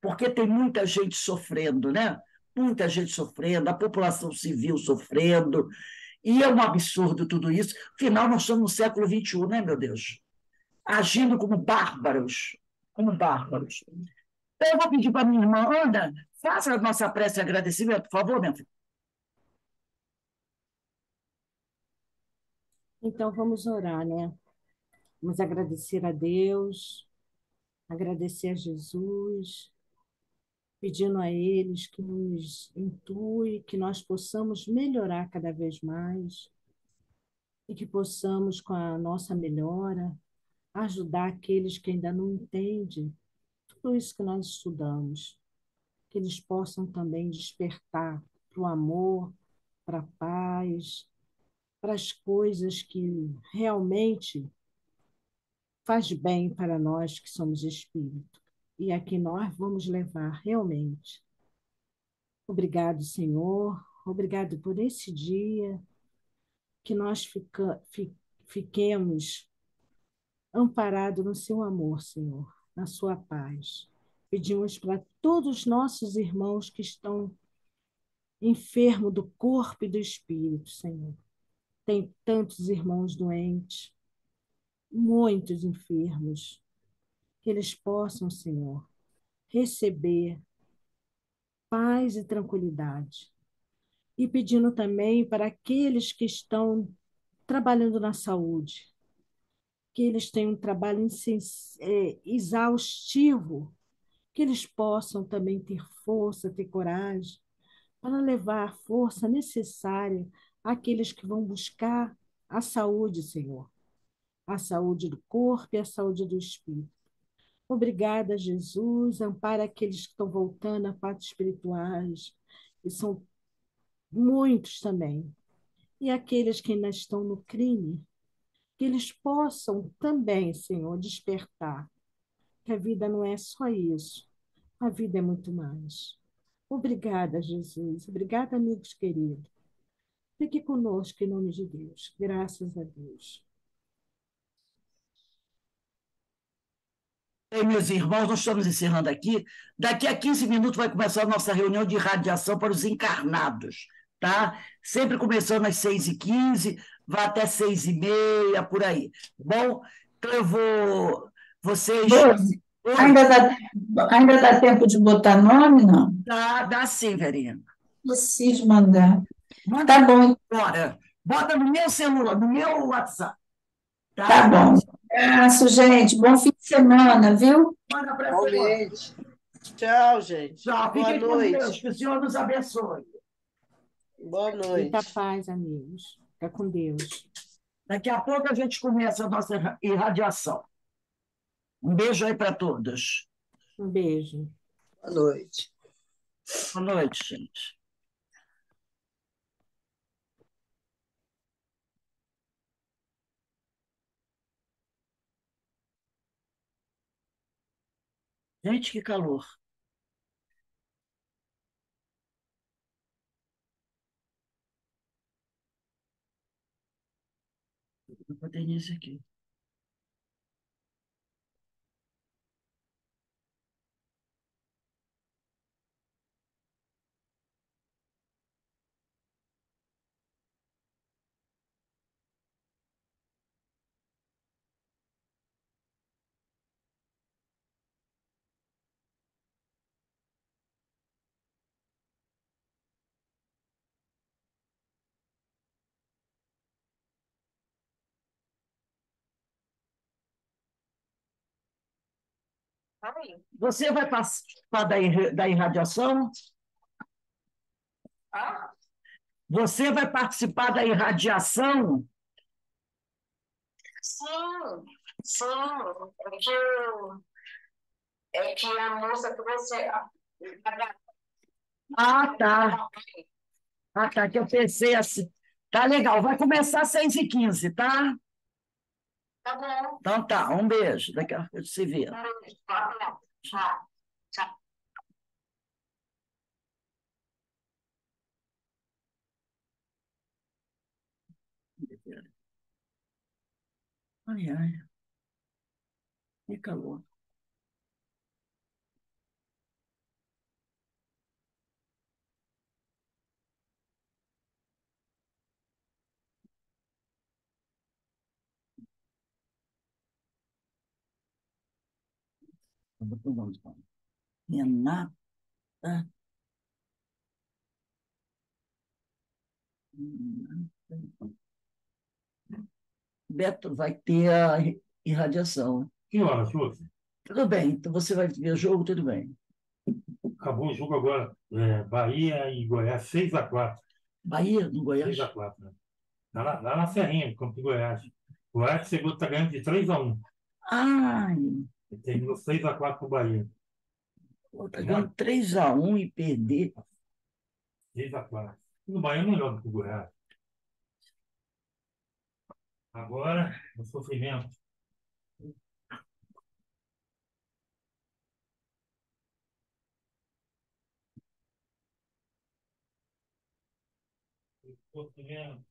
S1: porque tem muita gente sofrendo, né? Muita gente sofrendo, a população civil sofrendo, e é um absurdo tudo isso. Afinal, nós estamos no século XXI, né, meu Deus? Agindo como bárbaros, como bárbaros. Então, eu vou pedir para minha irmã, Ana, faça a nossa prece de agradecimento, por favor, minha filha.
S4: Então vamos orar, né? Vamos agradecer a Deus, agradecer a Jesus, pedindo a eles que nos intue, que nós possamos melhorar cada vez mais e que possamos, com a nossa melhora, ajudar aqueles que ainda não entendem tudo isso que nós estudamos, que eles possam também despertar para o amor, para a paz, para as coisas que realmente faz bem para nós que somos espírito. E a que nós vamos levar realmente. Obrigado, Senhor. Obrigado por esse dia, que nós fiquemos amparados no seu amor, Senhor, na sua paz. Pedimos para todos os nossos irmãos que estão enfermos do corpo e do espírito, Senhor. Tem tantos irmãos doentes, muitos enfermos, que eles possam, Senhor, receber paz e tranquilidade. E pedindo também para aqueles que estão trabalhando na saúde, que eles tenham um trabalho exaustivo, que eles possam também ter força, ter coragem, para levar a força necessária àqueles que vão buscar a saúde, Senhor, a saúde do corpo e a saúde do espírito. Obrigada, Jesus. Ampara aqueles que estão voltando a fatos espirituais, e são muitos também. E aqueles que ainda estão no crime, que eles possam também, Senhor, despertar, que a vida não é só isso, a vida é muito mais. Obrigada, Jesus. Obrigada, amigos queridos. Fique conosco em nome de Deus. Graças a Deus.
S1: Bem, meus irmãos, nós estamos encerrando aqui. Daqui a 15 minutos vai começar a nossa reunião de radiação para os encarnados, tá? Sempre começando às 6h15, vai até 6h30, por aí. Bom, então eu vou. Vocês.
S2: Rose,
S1: Oi,
S2: ainda dá tempo de botar nome, não?
S1: dá sim, Verena.
S2: Preciso mandar.
S1: Manda
S2: Tá bom,
S1: agora. Bota no meu celular, no meu WhatsApp,
S2: tá
S1: tá?
S2: bom. Abraço, gente. Bom fim de semana, viu?
S1: Manda para essa.
S7: Igualmente. Tchau, gente.
S1: Tchau,
S7: Boa
S1: fiquem com Deus,
S7: noite.
S1: que o Senhor nos abençoe.
S7: Boa
S4: Muita
S7: noite.
S4: paz, amigos. Fica com Deus.
S1: Daqui a pouco a gente começa a nossa irradiação. Um beijo aí para todos.
S4: Um beijo.
S7: Boa noite.
S1: Boa noite, gente. Gente, que calor. Vou botar nisso aqui. Você vai participar da irradiação? Você vai participar da irradiação?
S2: Sim, sim. É que a moça que você.
S1: Ah, tá. Ah, tá, que eu pensei assim. Tá legal, vai começar às 6h15, tá?
S2: Tá bom.
S1: Então tá, um beijo. Daqui a pouco se vê.
S2: Tchau. Tchau.
S1: Ai, ai, que calor. Renata. Beto vai ter a irradiação.
S9: Que horas, Lúcia?
S1: Tudo bem, então você vai ver o jogo, tudo bem.
S9: Acabou o jogo agora. Bahia e Goiás, 6-4.
S1: Bahia, no Goiás?
S9: 6-4, né? Lá na Serrinha, no campo de Goiás. O Goiás chegou, está ganhando de 3-1.
S1: Ai,
S9: Ele terminou 6-4 para o Bahia.
S1: tá ganhando 3-1 e perder.
S9: 6-4. O Bahia é melhor do que o Goiás. Agora, o sofrimento. O sofrimento.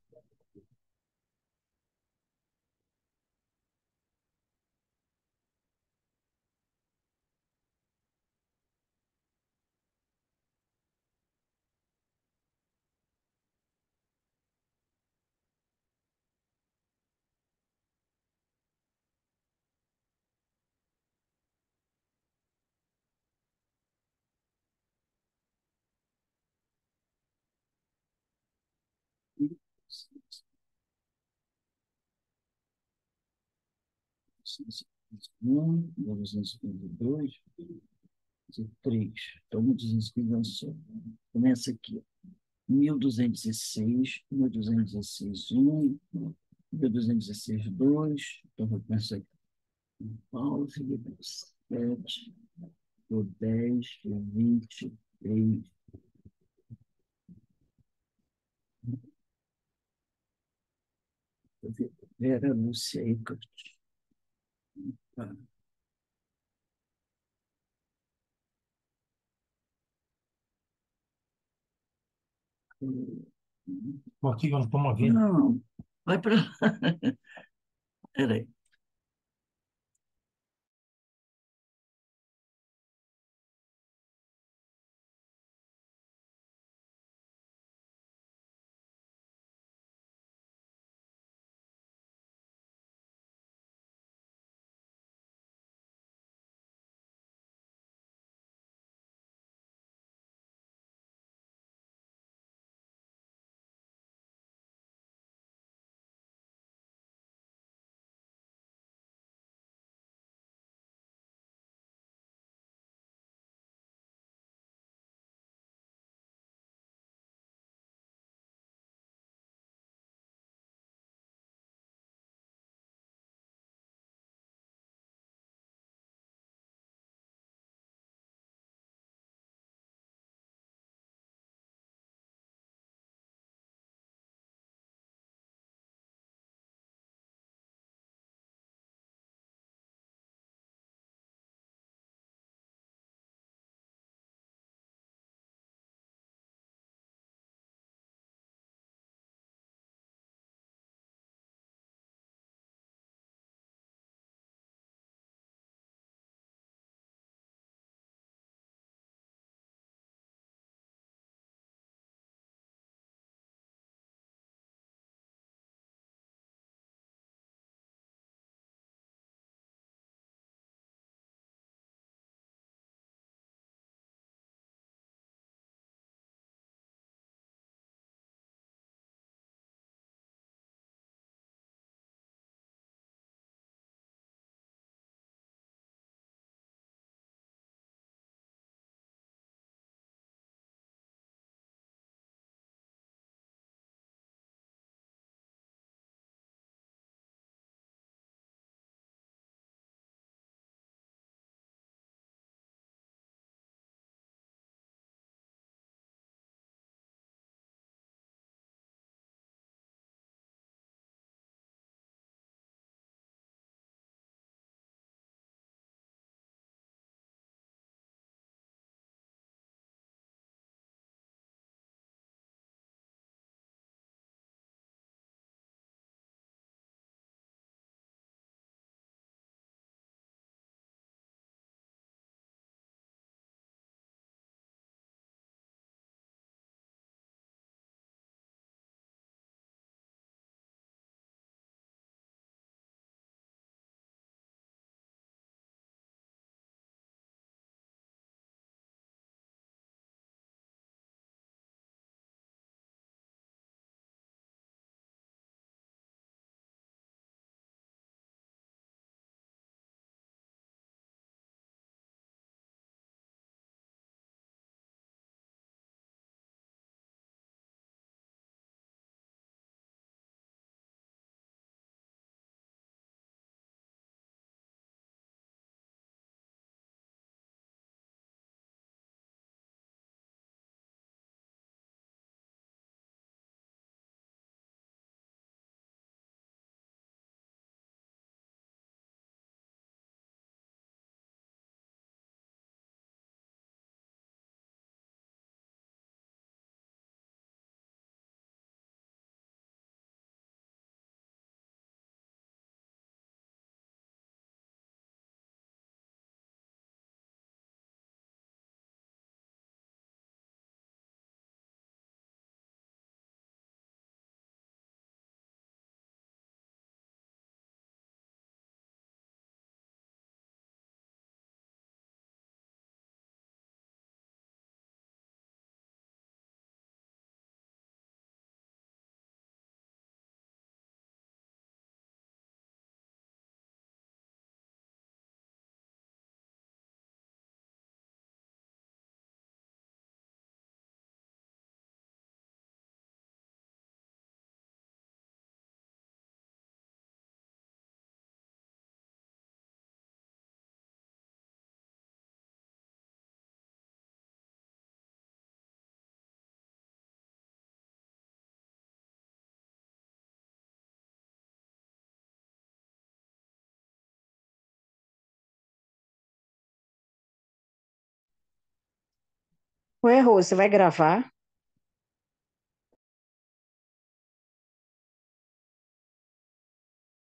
S1: Um, 252, 3. Então, 251. Começa aqui. 1216, 1216, 1, 1216, 2. Então, vou começar aqui. Paulo, Felipe, 7, do 10, do 23. Vera Lúcia Eckert. Tá.
S9: Contigo não estou ouvindo.
S1: Não, vai para. Peraí.
S10: Ué, Rô, você vai gravar?